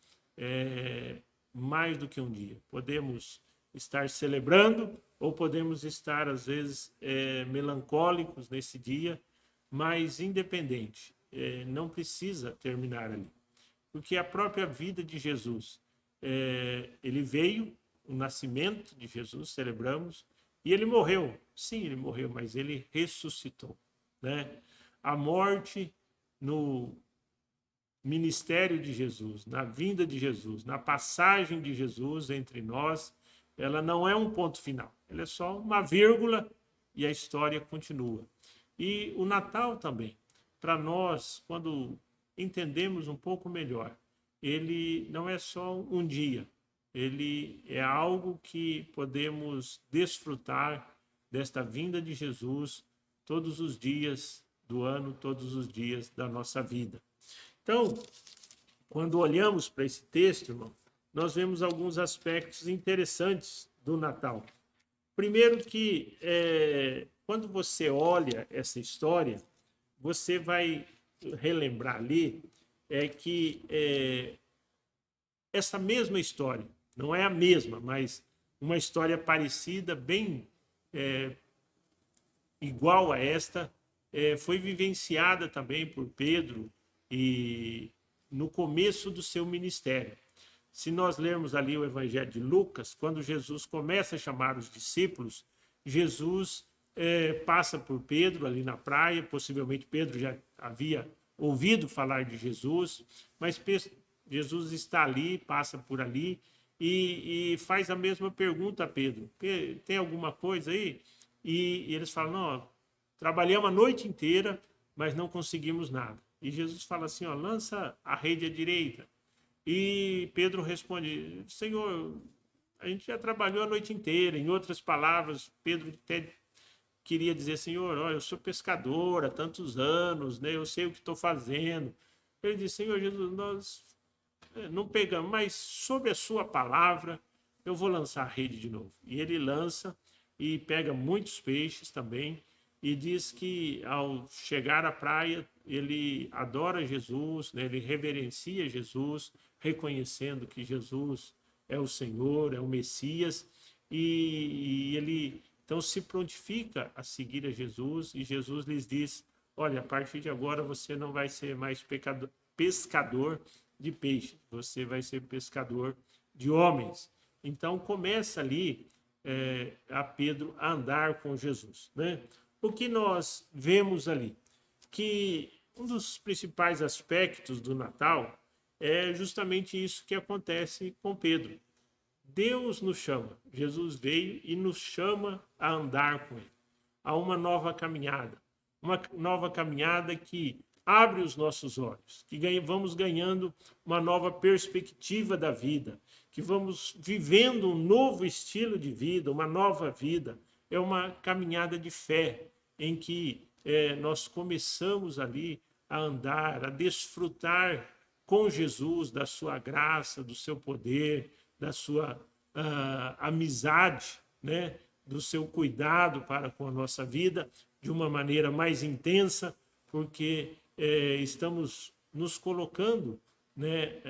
mais do que um dia. Podemos estar celebrando ou podemos estar, às vezes, melancólicos nesse dia, mas independente, não precisa terminar ali. Porque a própria vida de Jesus, ele veio, o nascimento de Jesus, celebramos, e ele morreu. Sim, ele morreu, mas ele ressuscitou, né? A morte no ministério de Jesus, na vinda de Jesus, na passagem de Jesus entre nós, ela não é um ponto final, ela é só uma vírgula e a história continua. E o Natal também, para nós, quando entendemos um pouco melhor, ele não é só um dia, ele é algo que podemos desfrutar desta vinda de Jesus todos os dias do ano, todos os dias da nossa vida. Então, quando olhamos para esse texto, irmão, nós vemos alguns aspectos interessantes do Natal. Primeiro que, quando você olha essa história, você vai relembrar ali que essa mesma história, não é a mesma, mas uma história parecida, bem igual a esta, foi vivenciada também por Pedro e no começo do seu ministério. Se nós lermos ali o Evangelho de Lucas, quando Jesus começa a chamar os discípulos, Jesus passa por Pedro ali na praia, possivelmente Pedro já havia ouvido falar de Jesus, mas Jesus está ali, passa por ali e faz a mesma pergunta a Pedro: tem alguma coisa aí? E eles falam: não, trabalhamos a noite inteira, mas não conseguimos nada. E Jesus fala assim: ó, lança a rede à direita. E Pedro responde: Senhor, a gente já trabalhou a noite inteira. Em outras palavras, Pedro até queria dizer: Senhor, ó, eu sou pescador há tantos anos, né? Eu sei o que estou fazendo. Ele disse: Senhor Jesus, nós não pegamos, mas sob a sua palavra eu vou lançar a rede de novo. E ele lança e pega muitos peixes também, e diz que ao chegar à praia ele adora Jesus, né? Ele reverencia Jesus, reconhecendo que Jesus é o Senhor, é o Messias, e ele então se prontifica a seguir a Jesus, e Jesus lhes diz: olha, a partir de agora você não vai ser mais pescador de peixe, você vai ser pescador de homens. Então começa ali a Pedro a andar com Jesus, né? O que nós vemos ali? Que um dos principais aspectos do Natal é justamente isso que acontece com Pedro. Deus nos chama, Jesus veio e nos chama a andar com ele, a uma nova caminhada que abre os nossos olhos, que vamos ganhando uma nova perspectiva da vida, que vamos vivendo um novo estilo de vida, uma nova vida. É uma caminhada de fé em que nós começamos ali a andar, a desfrutar com Jesus da sua graça, do seu poder, da sua amizade, né? Do seu cuidado para com a nossa vida de uma maneira mais intensa, porque estamos nos colocando, né,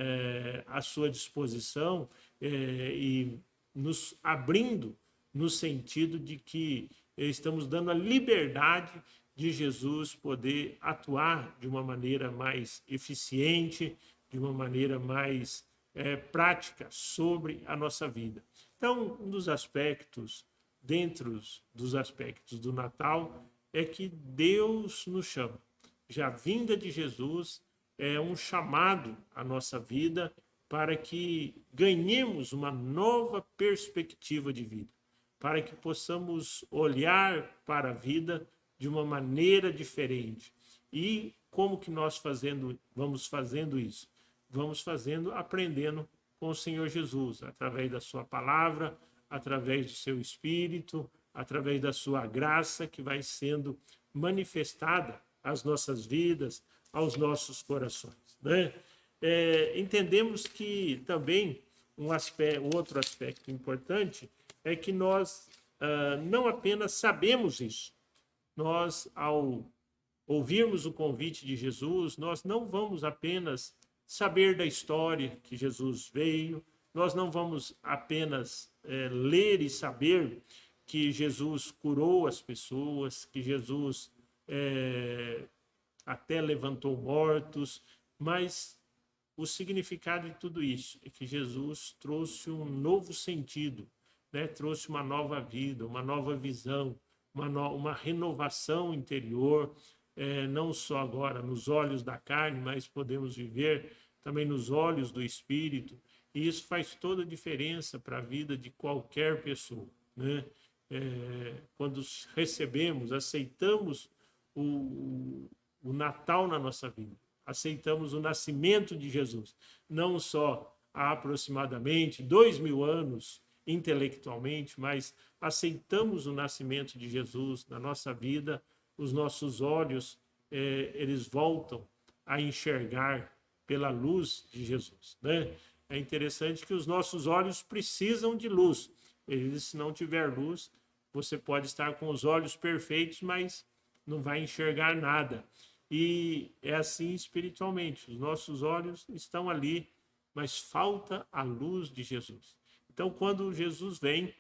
à sua disposição e nos abrindo no sentido de que estamos dando a liberdade de Jesus poder atuar de uma maneira mais eficiente, de uma maneira mais prática sobre a nossa vida. Então, um dos aspectos, dentro dos aspectos do Natal, é que Deus nos chama. Já a vinda de Jesus é um chamado à nossa vida para que ganhemos uma nova perspectiva de vida, para que possamos olhar para a vida de uma maneira diferente. E como que nós vamos fazendo isso? Vamos aprendendo com o Senhor Jesus, através da sua palavra, através do seu Espírito, através da sua graça que vai sendo manifestada às nossas vidas, aos nossos corações, né? Entendemos que também outro aspecto importante é que nós não apenas sabemos isso, nós, ao ouvirmos o convite de Jesus, nós não vamos apenas saber da história que Jesus veio, nós não vamos apenas ler e saber que Jesus curou as pessoas, que Jesus até levantou mortos, mas o significado de tudo isso é que Jesus trouxe um novo sentido, né? Trouxe uma nova vida, uma nova visão, uma renovação interior, não só agora nos olhos da carne, mas podemos viver também nos olhos do Espírito. E isso faz toda a diferença para a vida de qualquer pessoa, né? Quando recebemos, aceitamos o Natal na nossa vida, aceitamos o nascimento de Jesus, não só há aproximadamente 2000 anos intelectualmente, mas aceitamos o nascimento de Jesus na nossa vida, os nossos olhos, eles voltam a enxergar pela luz de Jesus, né? É interessante que os nossos olhos precisam de luz. Se não tiver luz, você pode estar com os olhos perfeitos, mas não vai enxergar nada. E é assim espiritualmente. Os nossos olhos estão ali, mas falta a luz de Jesus. Então, quando Jesus vem,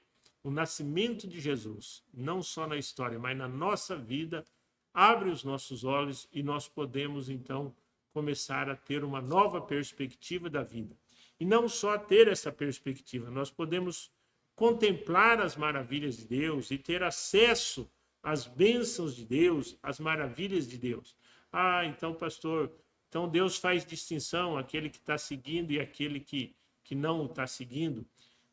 o nascimento de Jesus, não só na história, mas na nossa vida, abre os nossos olhos e nós podemos, então, começar a ter uma nova perspectiva da vida. E não só ter essa perspectiva, nós podemos contemplar as maravilhas de Deus e ter acesso às bênçãos de Deus, às maravilhas de Deus. Ah, então, pastor, então Deus faz distinção, aquele que está seguindo e aquele que não está seguindo.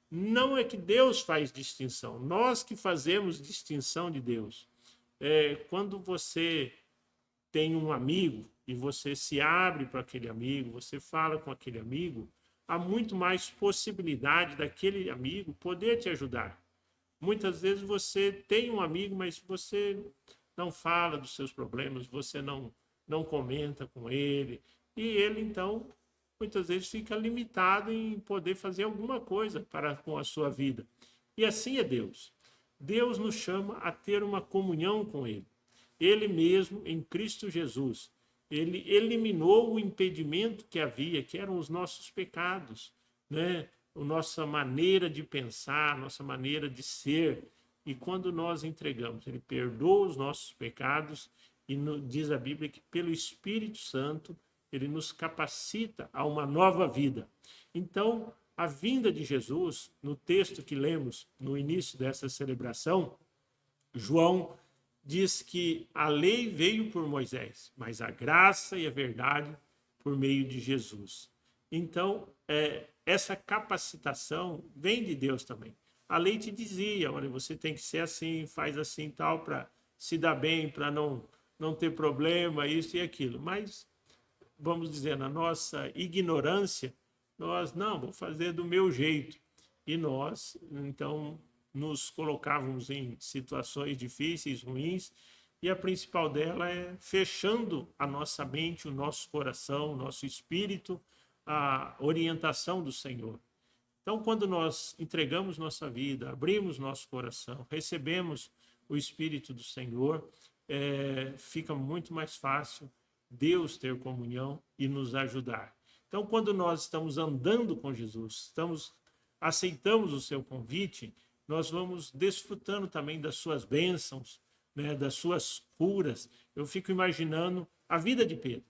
Não é que Deus faz distinção, nós que fazemos distinção de Deus. Quando você tem um amigo e você se abre para aquele amigo, você fala com aquele amigo, há muito mais possibilidade daquele amigo poder te ajudar. Muitas vezes você tem um amigo, mas você não fala dos seus problemas, você não comenta com ele, e ele, então, muitas vezes fica limitado em poder fazer alguma coisa com a sua vida. E assim é Deus. Deus nos chama a ter uma comunhão com Ele. Ele mesmo, em Cristo Jesus, Ele eliminou o impedimento que havia, que eram os nossos pecados, né? A nossa maneira de pensar, a nossa maneira de ser. E quando nós entregamos, Ele perdoa os nossos pecados e diz a Bíblia que pelo Espírito Santo Ele nos capacita a uma nova vida. Então, a vinda de Jesus, no texto que lemos no início dessa celebração, João diz que a lei veio por Moisés, mas a graça e a verdade por meio de Jesus. Então, essa capacitação vem de Deus também. A lei te dizia, olha, você tem que ser assim, faz assim tal, para se dar bem, para não ter problema, isso e aquilo. Mas, vamos dizer, na nossa ignorância, nós, não, vou fazer do meu jeito. E nós, então, nos colocávamos em situações difíceis, ruins, e a principal dela é fechando a nossa mente, o nosso coração, o nosso espírito, a orientação do Senhor. Então, quando nós entregamos nossa vida, abrimos nosso coração, recebemos o Espírito do Senhor, fica muito mais fácil Deus ter comunhão e nos ajudar. Então, quando nós estamos andando com Jesus, aceitamos o seu convite, nós vamos desfrutando também das suas bênçãos, né, das suas curas. Eu fico imaginando a vida de Pedro.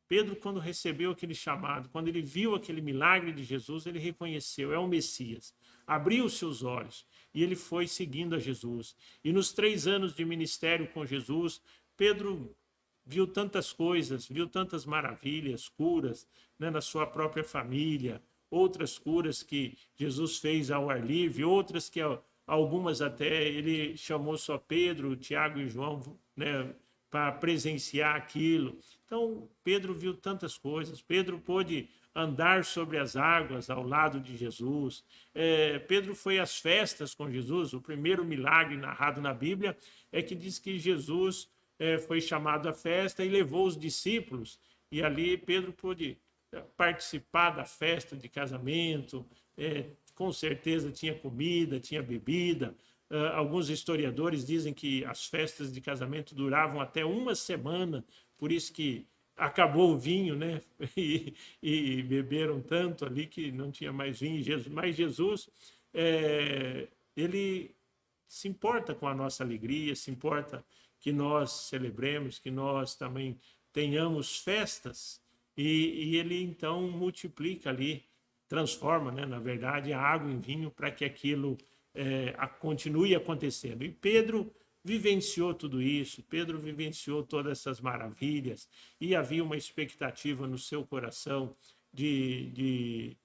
Pedro, quando recebeu aquele chamado, quando ele viu aquele milagre de Jesus, ele reconheceu, é o Messias. Abriu os seus olhos e ele foi seguindo a Jesus. E nos 3 anos de ministério com Jesus, Pedro viu tantas coisas, viu tantas maravilhas, curas, né, na sua própria família, outras curas que Jesus fez ao ar livre, outras que algumas até ele chamou só Pedro, Tiago e João, né, para presenciar aquilo. Então, Pedro viu tantas coisas. Pedro pôde andar sobre as águas ao lado de Jesus. Pedro foi às festas com Jesus. O primeiro milagre narrado na Bíblia é que diz que Jesus foi chamado à festa e levou os discípulos. E ali Pedro pôde participar da festa de casamento. Com certeza tinha comida, tinha bebida. Alguns historiadores dizem que as festas de casamento duravam até 1 semana, por isso que acabou o vinho, né? E beberam tanto ali que não tinha mais vinho. Mas Jesus, ele se importa com a nossa alegria, se importa que nós celebremos, que nós também tenhamos festas, e ele então multiplica ali, transforma, né, na verdade, a água em vinho para que aquilo continue acontecendo. E Pedro vivenciou tudo isso, Pedro vivenciou todas essas maravilhas e havia uma expectativa no seu coração de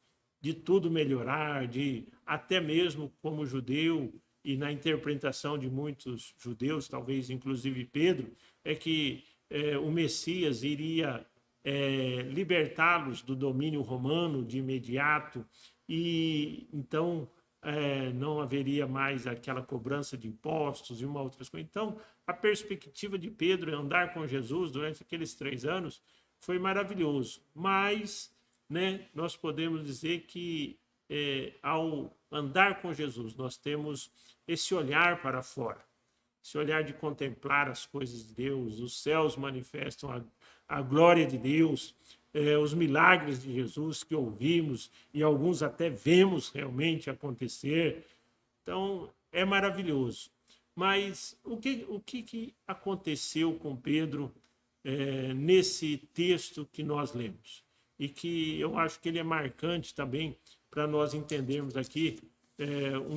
tudo melhorar, de até mesmo como judeu e na interpretação de muitos judeus, talvez inclusive Pedro, é que o Messias iria libertá-los do domínio romano de imediato e então não haveria mais aquela cobrança de impostos e uma outras coisas. Então, a perspectiva de Pedro em andar com Jesus durante aqueles 3 anos foi maravilhoso. Mas, né, nós podemos dizer que ao andar com Jesus, nós temos esse olhar para fora, esse olhar de contemplar as coisas de Deus, os céus manifestam a glória de Deus, os milagres de Jesus que ouvimos e alguns até vemos realmente acontecer. Então, é maravilhoso. Mas o que aconteceu com Pedro nesse texto que nós lemos? E que eu acho que ele é marcante também para nós entendermos aqui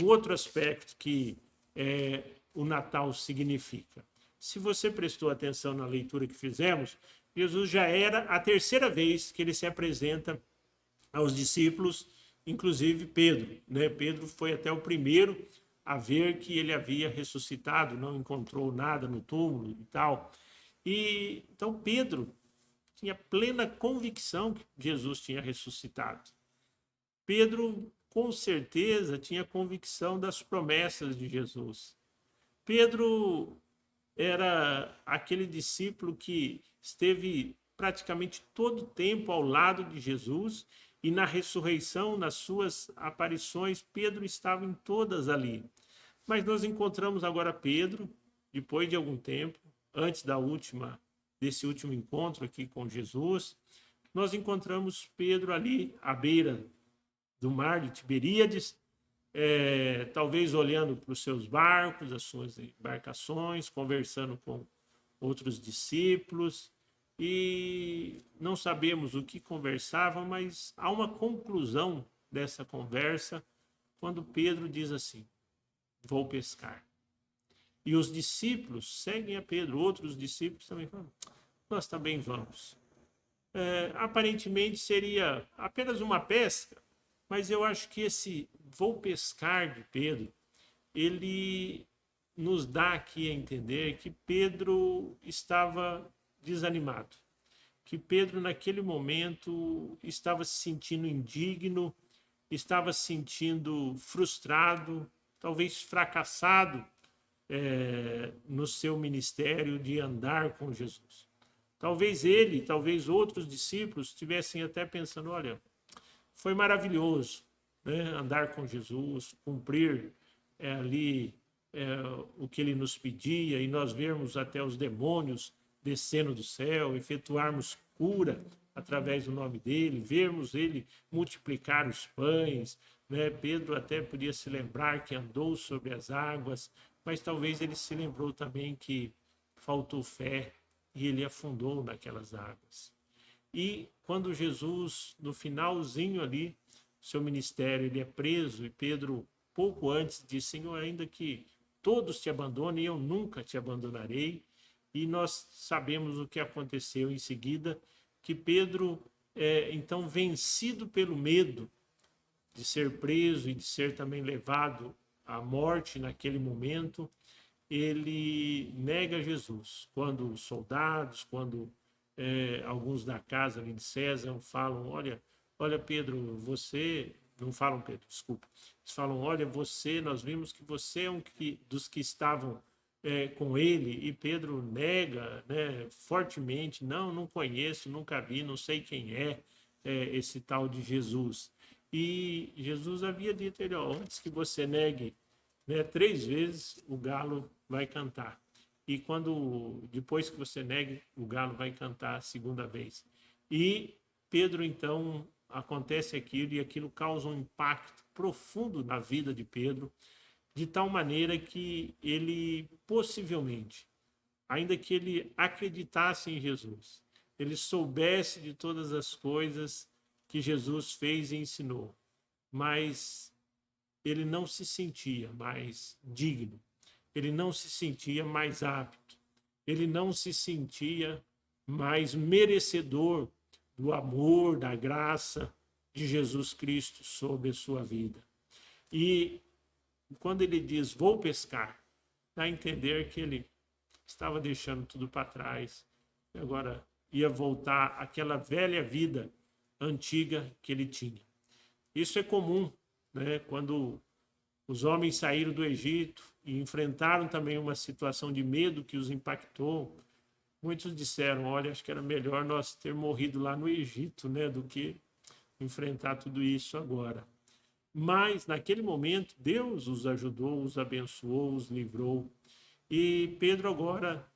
um outro aspecto que o Natal significa. Se você prestou atenção na leitura que fizemos, Jesus já era a 3ª vez que ele se apresenta aos discípulos, inclusive Pedro, né? Pedro foi até o primeiro a ver que ele havia ressuscitado, não encontrou nada no túmulo e tal. E então Pedro tinha plena convicção que Jesus tinha ressuscitado. Pedro, com certeza, tinha convicção das promessas de Jesus. Pedro era aquele discípulo que esteve praticamente todo o tempo ao lado de Jesus e na ressurreição, nas suas aparições, Pedro estava em todas ali. Mas nós encontramos agora Pedro, depois de algum tempo, antes desse último encontro aqui com Jesus, nós encontramos Pedro ali à beira do mar de Tiberíades, talvez olhando para os seus barcos, as suas embarcações, conversando com outros discípulos, e não sabemos o que conversavam, mas há uma conclusão dessa conversa quando Pedro diz assim: vou pescar. E os discípulos seguem a Pedro, outros discípulos também falam: nós também vamos. Aparentemente seria apenas uma pesca, mas eu acho que esse vou pescar de Pedro, ele nos dá aqui a entender que Pedro estava desanimado, que Pedro naquele momento estava se sentindo indigno, estava se sentindo frustrado, talvez fracassado no seu ministério de andar com Jesus. Talvez ele, talvez outros discípulos estivessem até pensando: olha, foi maravilhoso, né, andar com Jesus, cumprir ali o que ele nos pedia, e nós vermos até os demônios descendo do céu, efetuarmos cura através do nome dele, vermos ele multiplicar os pães, né? Pedro até podia se lembrar que andou sobre as águas, mas talvez ele se lembrou também que faltou fé e ele afundou naquelas águas. E quando Jesus, no finalzinho ali, seu ministério, ele é preso, e Pedro, pouco antes, diz: Senhor, ainda que todos te abandonem, eu nunca te abandonarei. E nós sabemos o que aconteceu em seguida, que Pedro, então, vencido pelo medo de ser preso e de ser também levado à morte naquele momento, ele nega Jesus. Quando os soldados, quando alguns da casa ali de César falam: olha Pedro, você... Não falam Pedro, desculpa. Eles falam: olha, nós vimos que você é um dos que estavam com ele. E Pedro nega, né, fortemente: não conheço, nunca vi, não sei quem é esse tal de Jesus. E Jesus havia dito a ele: antes que você negue, né, 3 vezes, o galo vai cantar. E depois que você negue, o galo vai cantar a 2ª vez. E Pedro, então, acontece aquilo, e aquilo causa um impacto profundo na vida de Pedro, de tal maneira que ele possivelmente, ainda que ele acreditasse em Jesus, ele soubesse de todas as coisas que Jesus fez e ensinou, mas ele não se sentia mais digno, ele não se sentia mais apto, ele não se sentia mais merecedor do amor, da graça de Jesus Cristo sobre a sua vida. E quando ele diz, vou pescar, dá a entender que ele estava deixando tudo para trás, e agora ia voltar àquela velha vida antiga que ele tinha. Isso é comum, né? Quando os homens saíram do Egito e enfrentaram também uma situação de medo que os impactou, muitos disseram, olha, acho que era melhor nós ter morrido lá no Egito, né, do que enfrentar tudo isso agora. Mas, naquele momento, Deus os ajudou, os abençoou, os livrou. E Pedro agora,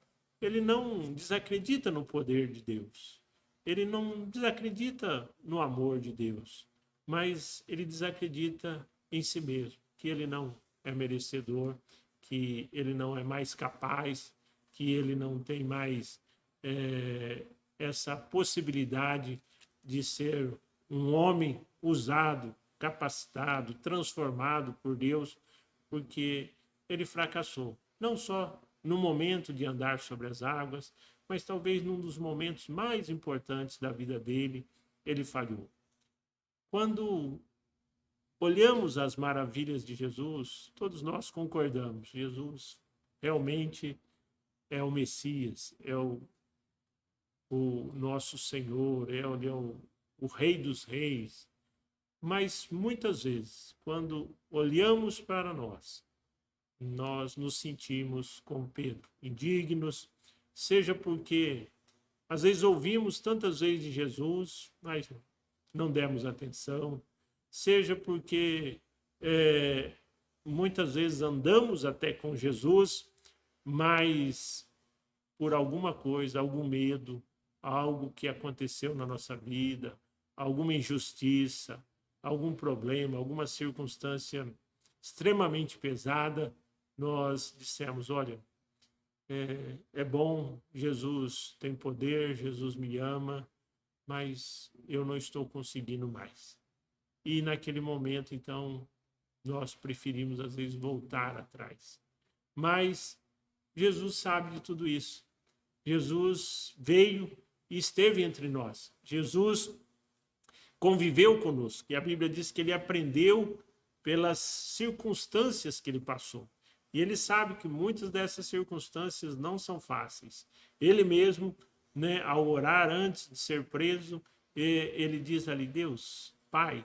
ele não desacredita no poder de Deus. Ele não desacredita no amor de Deus. Mas ele desacredita em si mesmo, que ele não é merecedor, que ele não é mais capaz, que ele não tem mais essa possibilidade de ser um homem usado, capacitado, transformado por Deus, porque ele fracassou. Não só no momento de andar sobre as águas, mas talvez num dos momentos mais importantes da vida dele, ele falhou. Quando olhamos as maravilhas de Jesus, todos nós concordamos, Jesus realmente é o Messias, é o nosso Senhor, é o Rei dos Reis. Mas muitas vezes, quando olhamos para nós nos sentimos como Pedro, indignos, seja porque às vezes ouvimos tantas vezes de Jesus, mas não demos atenção, seja porque muitas vezes andamos até com Jesus, mas por alguma coisa, algum medo, algo que aconteceu na nossa vida, alguma injustiça, algum problema, alguma circunstância extremamente pesada, nós dissemos, olha, é bom, Jesus tem poder, Jesus me ama, mas eu não estou conseguindo mais. E naquele momento, então, nós preferimos às vezes voltar atrás. Mas Jesus sabe de tudo isso. Jesus veio e esteve entre nós. Jesus conviveu conosco. E a Bíblia diz que ele aprendeu pelas circunstâncias que ele passou. E ele sabe que muitas dessas circunstâncias não são fáceis. Ele mesmo, né, ao orar antes de ser preso, ele diz ali, Deus, Pai,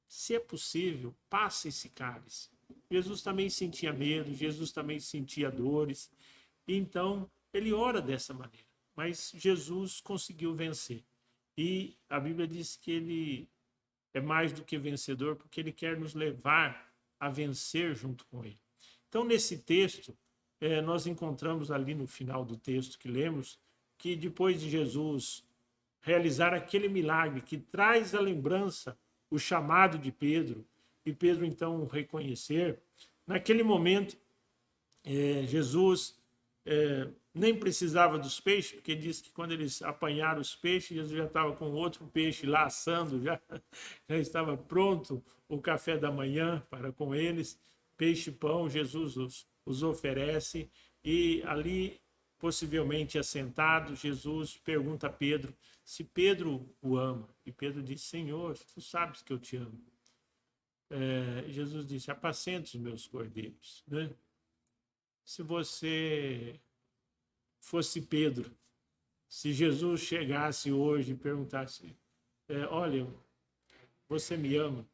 se é possível, passa esse cálice. Jesus também sentia medo, Jesus também sentia dores. Então, ele ora dessa maneira. Mas Jesus conseguiu vencer. E a Bíblia diz que ele é mais do que vencedor, porque ele quer nos levar a vencer junto com ele. Então, nesse texto, nós encontramos ali no final do texto que lemos, que depois de Jesus realizar aquele milagre que traz a lembrança, o chamado de Pedro, e Pedro então reconhecer, naquele momento, Jesus nem precisava dos peixes, porque diz que quando eles apanharam os peixes, Jesus já estava com outro peixe lá assando, já estava pronto o café da manhã para com eles, peixe e pão, Jesus os oferece, e ali, possivelmente assentado, Jesus pergunta a Pedro se Pedro o ama, e Pedro diz, Senhor, tu sabes que eu te amo. Jesus disse, apacenta os meus cordeiros, né? Se você fosse Pedro, se Jesus chegasse hoje e perguntasse, olha, você me ama?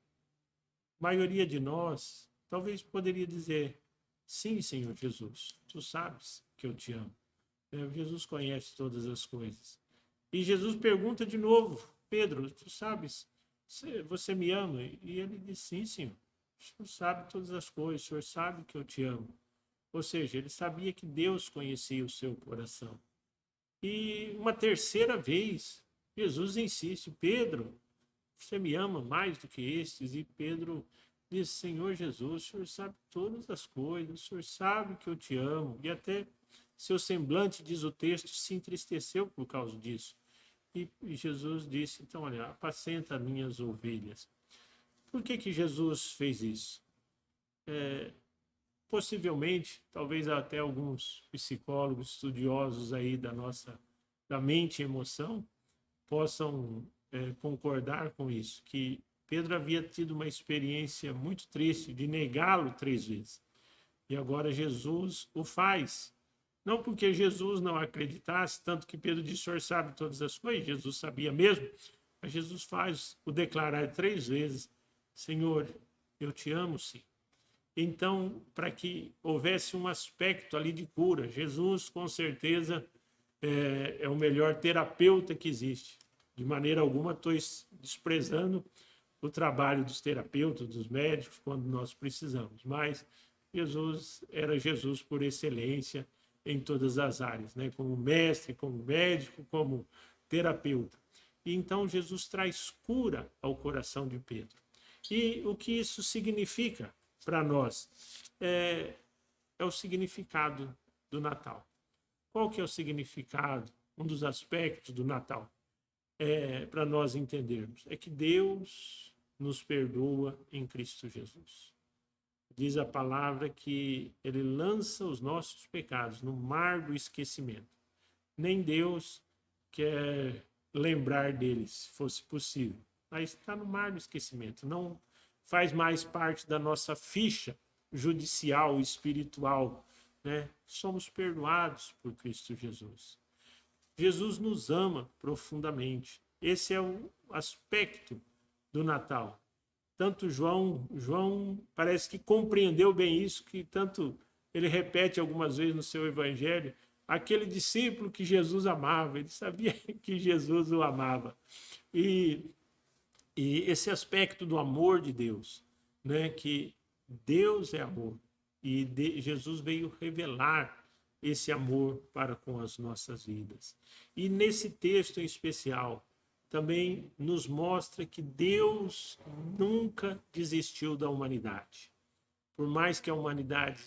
A maioria de nós talvez poderia dizer, sim, Senhor Jesus, tu sabes que eu te amo. Jesus conhece todas as coisas. E Jesus pergunta de novo, Pedro, tu sabes, você me ama? E ele diz, sim, Senhor, o Senhor sabe todas as coisas, o Senhor sabe que eu te amo. Ou seja, ele sabia que Deus conhecia o seu coração. E uma terceira vez, Jesus insiste, Pedro, você me ama mais do que estes? E Pedro diz, Senhor Jesus, o Senhor sabe todas as coisas, o Senhor sabe que eu te amo. E até seu semblante, diz o texto, se entristeceu por causa disso. E Jesus disse, então, olha, apacenta minhas ovelhas. Por que Jesus fez isso? possivelmente, talvez até alguns psicólogos estudiosos aí da mente e emoção possam concordar com isso, que Pedro havia tido uma experiência muito triste de negá-lo 3 vezes. E agora Jesus o faz. Não porque Jesus não acreditasse, tanto que Pedro disse: o Senhor sabe todas as coisas, Jesus sabia mesmo, mas Jesus faz o declarar 3 vezes: Senhor, eu te amo sim. Então, para que houvesse um aspecto ali de cura, Jesus com certeza é o melhor terapeuta que existe. De maneira alguma estou desprezando o trabalho dos terapeutas, dos médicos, quando nós precisamos. Mas Jesus era Jesus por excelência em todas as áreas, né? Como mestre, como médico, como terapeuta. E então Jesus traz cura ao coração de Pedro. E o que isso significa para nós? É o significado do Natal. Qual que é o significado, um dos aspectos do Natal? Para nós entendermos, é que Deus nos perdoa em Cristo Jesus. Diz a palavra que ele lança os nossos pecados no mar do esquecimento. Nem Deus quer lembrar deles, se fosse possível. Mas está no mar do esquecimento. Não faz mais parte da nossa ficha judicial, espiritual, né? Somos perdoados por Cristo Jesus. Jesus nos ama profundamente. Esse é o aspecto do Natal. Tanto João parece que compreendeu bem isso, que tanto ele repete algumas vezes no seu evangelho, aquele discípulo que Jesus amava, ele sabia que Jesus o amava. E esse aspecto do amor de Deus, né, que Deus é amor, e Jesus veio revelar esse amor para com as nossas vidas. E nesse texto em especial, também nos mostra que Deus nunca desistiu da humanidade. Por mais que a humanidade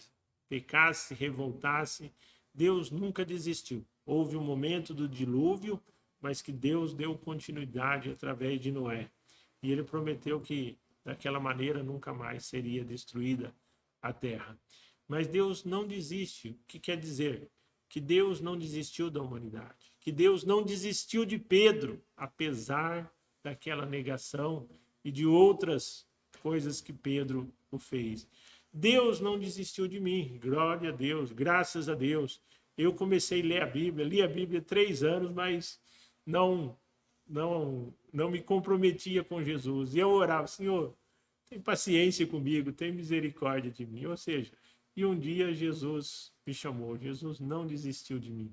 pecasse, revoltasse, Deus nunca desistiu. Houve um momento do dilúvio, mas que Deus deu continuidade através de Noé. E ele prometeu que daquela maneira nunca mais seria destruída a terra. Mas Deus não desiste. O que quer dizer? Que Deus não desistiu da humanidade. Que Deus não desistiu de Pedro, apesar daquela negação e de outras coisas que Pedro o fez. Deus não desistiu de mim. Glória a Deus, graças a Deus. Eu comecei a ler a Bíblia, li a Bíblia 3 anos, mas não me comprometia com Jesus. E eu orava: Senhor, tem paciência comigo, tem misericórdia de mim. Ou seja, e um dia Jesus me chamou, Jesus não desistiu de mim.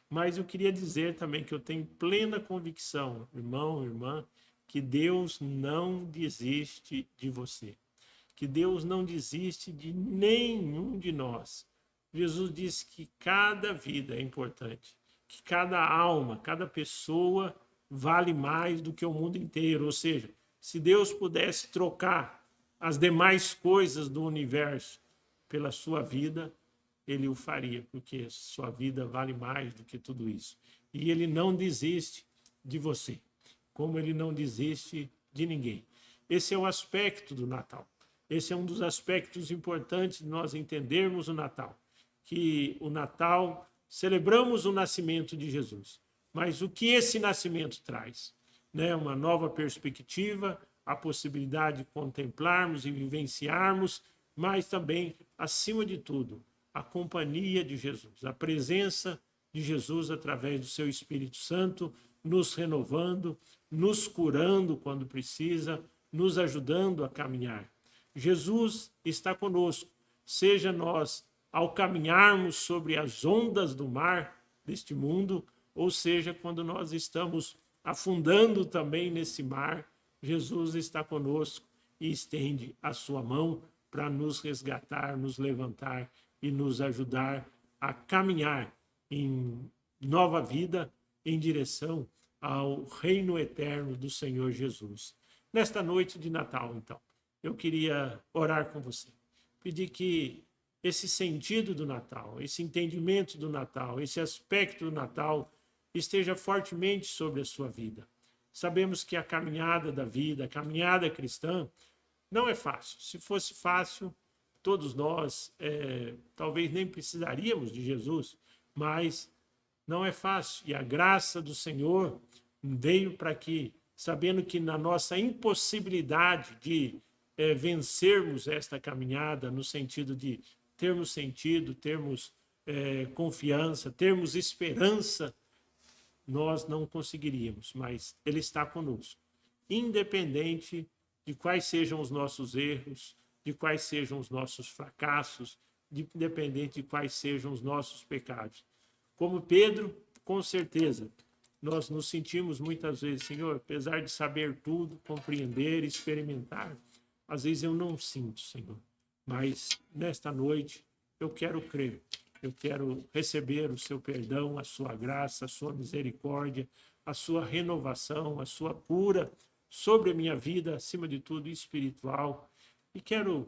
Mas eu queria dizer também que eu tenho plena convicção, irmão, irmã, que Deus não desiste de você. Que Deus não desiste de nenhum de nós. Jesus disse que cada vida é importante, que cada alma, cada pessoa vale mais do que o mundo inteiro. Ou seja, se Deus pudesse trocar as demais coisas do universo pela sua vida, ele o faria, porque sua vida vale mais do que tudo isso. E ele não desiste de você, como ele não desiste de ninguém. Esse é o aspecto do Natal. Esse é um dos aspectos importantes de nós entendermos o Natal. Que o Natal, celebramos o nascimento de Jesus. Mas o que esse nascimento traz? Né? Uma nova perspectiva, a possibilidade de contemplarmos e vivenciarmos, mas também, acima de tudo, a companhia de Jesus, a presença de Jesus através do seu Espírito Santo, nos renovando, nos curando quando precisa, nos ajudando a caminhar. Jesus está conosco, seja nós ao caminharmos sobre as ondas do mar deste mundo, ou seja, quando nós estamos afundando também nesse mar, Jesus está conosco e estende a sua mão para nos resgatar, nos levantar e nos ajudar a caminhar em nova vida em direção ao reino eterno do Senhor Jesus. Nesta noite de Natal, então, eu queria orar com você, pedir que esse sentido do Natal, esse entendimento do Natal, esse aspecto do Natal esteja fortemente sobre a sua vida. Sabemos que a caminhada da vida, a caminhada cristã, não é fácil. Se fosse fácil, todos nós talvez nem precisaríamos de Jesus, mas não é fácil. E a graça do Senhor veio para que, sabendo que na nossa impossibilidade de vencermos esta caminhada, no sentido de termos sentido, termos confiança, termos esperança, nós não conseguiríamos, mas Ele está conosco. Independente de quais sejam os nossos erros, de quais sejam os nossos fracassos, independente de quais sejam os nossos pecados. Como Pedro, com certeza, nós nos sentimos muitas vezes, Senhor, apesar de saber tudo, compreender, experimentar, às vezes eu não sinto, Senhor. Mas nesta noite eu quero crer, eu quero receber o seu perdão, a sua graça, a sua misericórdia, a sua renovação, a sua cura sobre a minha vida, acima de tudo espiritual. E quero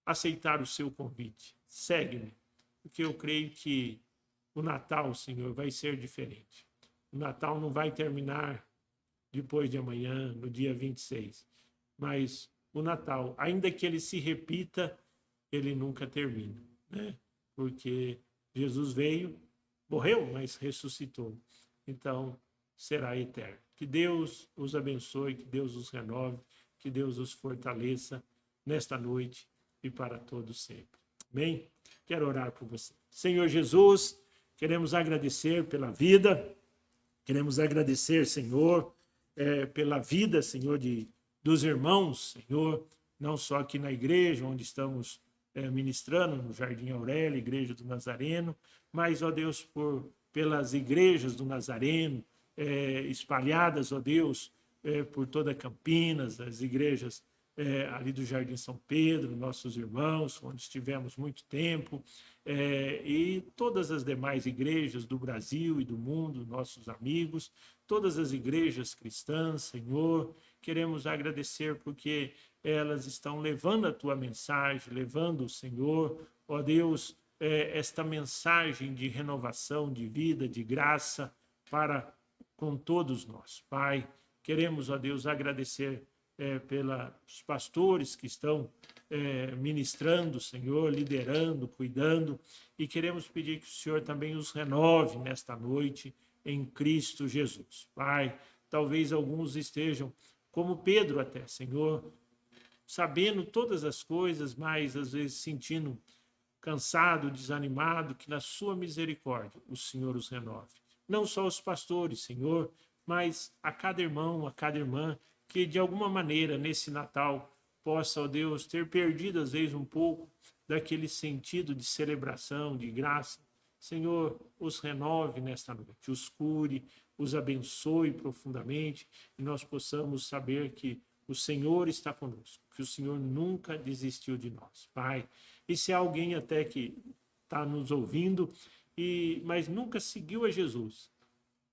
aceitar o seu convite. Segue-me, porque eu creio que o Natal, Senhor, vai ser diferente. O Natal não vai terminar depois de amanhã, no dia 26. Mas o Natal, ainda que ele se repita, ele nunca termina, né? Porque Jesus veio, morreu, mas ressuscitou. Então, será eterno. Que Deus os abençoe, que Deus os renove, que Deus os fortaleça nesta noite e para todos sempre. Amém? Quero orar por você. Senhor Jesus, queremos agradecer pela vida, queremos agradecer, Senhor, pela vida, Senhor, dos irmãos, Senhor, não só aqui na igreja, onde estamos ministrando, no Jardim Aurélia, Igreja do Nazareno, mas, ó Deus, pelas igrejas do Nazareno, espalhadas, ó Deus, por toda Campinas, as igrejas ali do Jardim São Pedro, nossos irmãos, onde estivemos muito tempo, e todas as demais igrejas do Brasil e do mundo, nossos amigos, todas as igrejas cristãs, Senhor, queremos agradecer porque elas estão levando a tua mensagem, levando, Senhor, ó Deus, esta mensagem de renovação, de vida, de graça para com todos nós. Pai, queremos, ó Deus, agradecer pelos pastores que estão ministrando, Senhor, liderando, cuidando, e queremos pedir que o Senhor também os renove nesta noite em Cristo Jesus. Pai, talvez alguns estejam como Pedro até, Senhor, sabendo todas as coisas, mas às vezes sentindo cansado, desanimado, que na sua misericórdia o Senhor os renove. Não só os pastores, Senhor, mas a cada irmão, a cada irmã, que de alguma maneira nesse Natal possa, ó Deus, ter perdido às vezes um pouco daquele sentido de celebração, de graça. Senhor, os renove nesta noite, os cure, os abençoe profundamente e nós possamos saber que o Senhor está conosco, que o Senhor nunca desistiu de nós. Pai, e se há alguém até que está nos ouvindo, mas nunca seguiu a Jesus,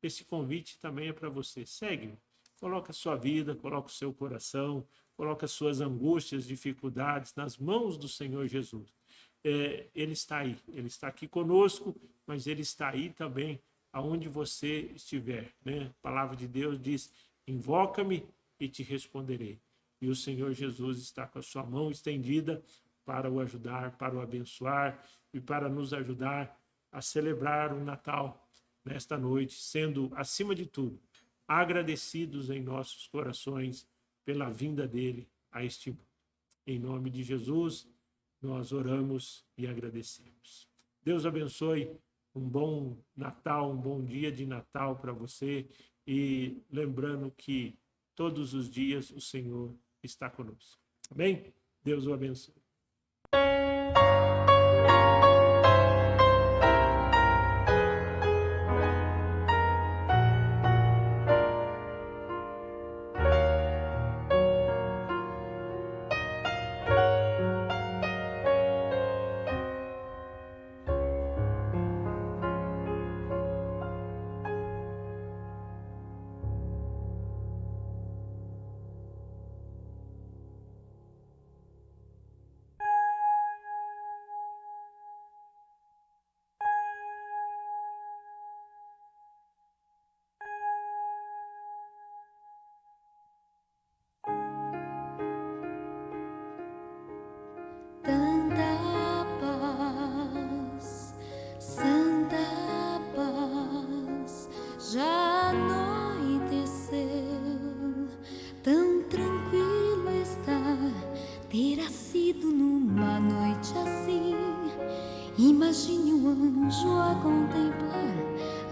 esse convite também é para você. Segue-me, coloca a sua vida, coloca o seu coração, coloca as suas angústias, dificuldades nas mãos do Senhor Jesus. Ele está aí, Ele está aqui conosco, mas Ele está aí também aonde você estiver, né? A palavra de Deus diz, invoca-me e te responderei. E o Senhor Jesus está com a sua mão estendida para o ajudar, para o abençoar e para nos ajudar a celebrar o Natal nesta noite, sendo, acima de tudo, agradecidos em nossos corações pela vinda dele a este mundo. Em nome de Jesus, nós oramos e agradecemos. Deus abençoe, um bom Natal, um bom dia de Natal para você e lembrando que todos os dias o Senhor está conosco. Amém? Deus o abençoe. Imagine um anjo a contemplar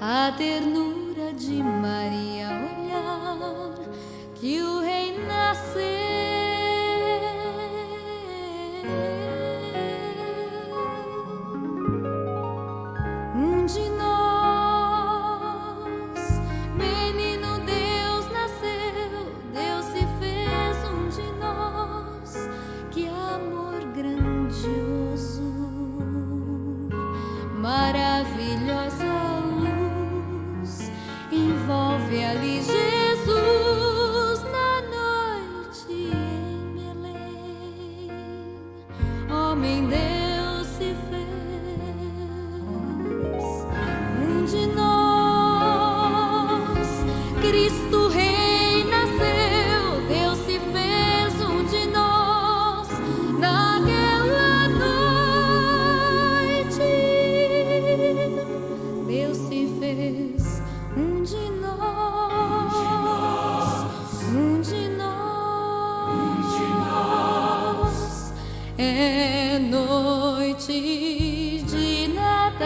a ternura de Maria, olhar que o rei nasceu. Um de nós, menino Deus nasceu, Deus se fez um de nós. Que amor grandioso, maravilhosa luz envolve ali Jesus na noite em Belém. Homem Deus se fez um de nós. Cristo Rei nasceu, Deus se fez um de nós naquela noite. Deus se fez um de nós, um de nós. É noite de Natal,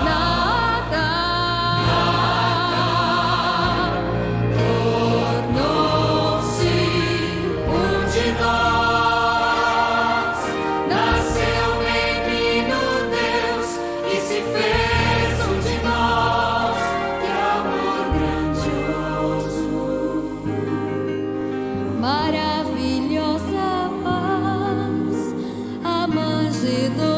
Natal. Tornou-se um de nós, nasceu menino Deus e se fez um de nós. Que amor grandioso, maravilhosa paz, a manjedoura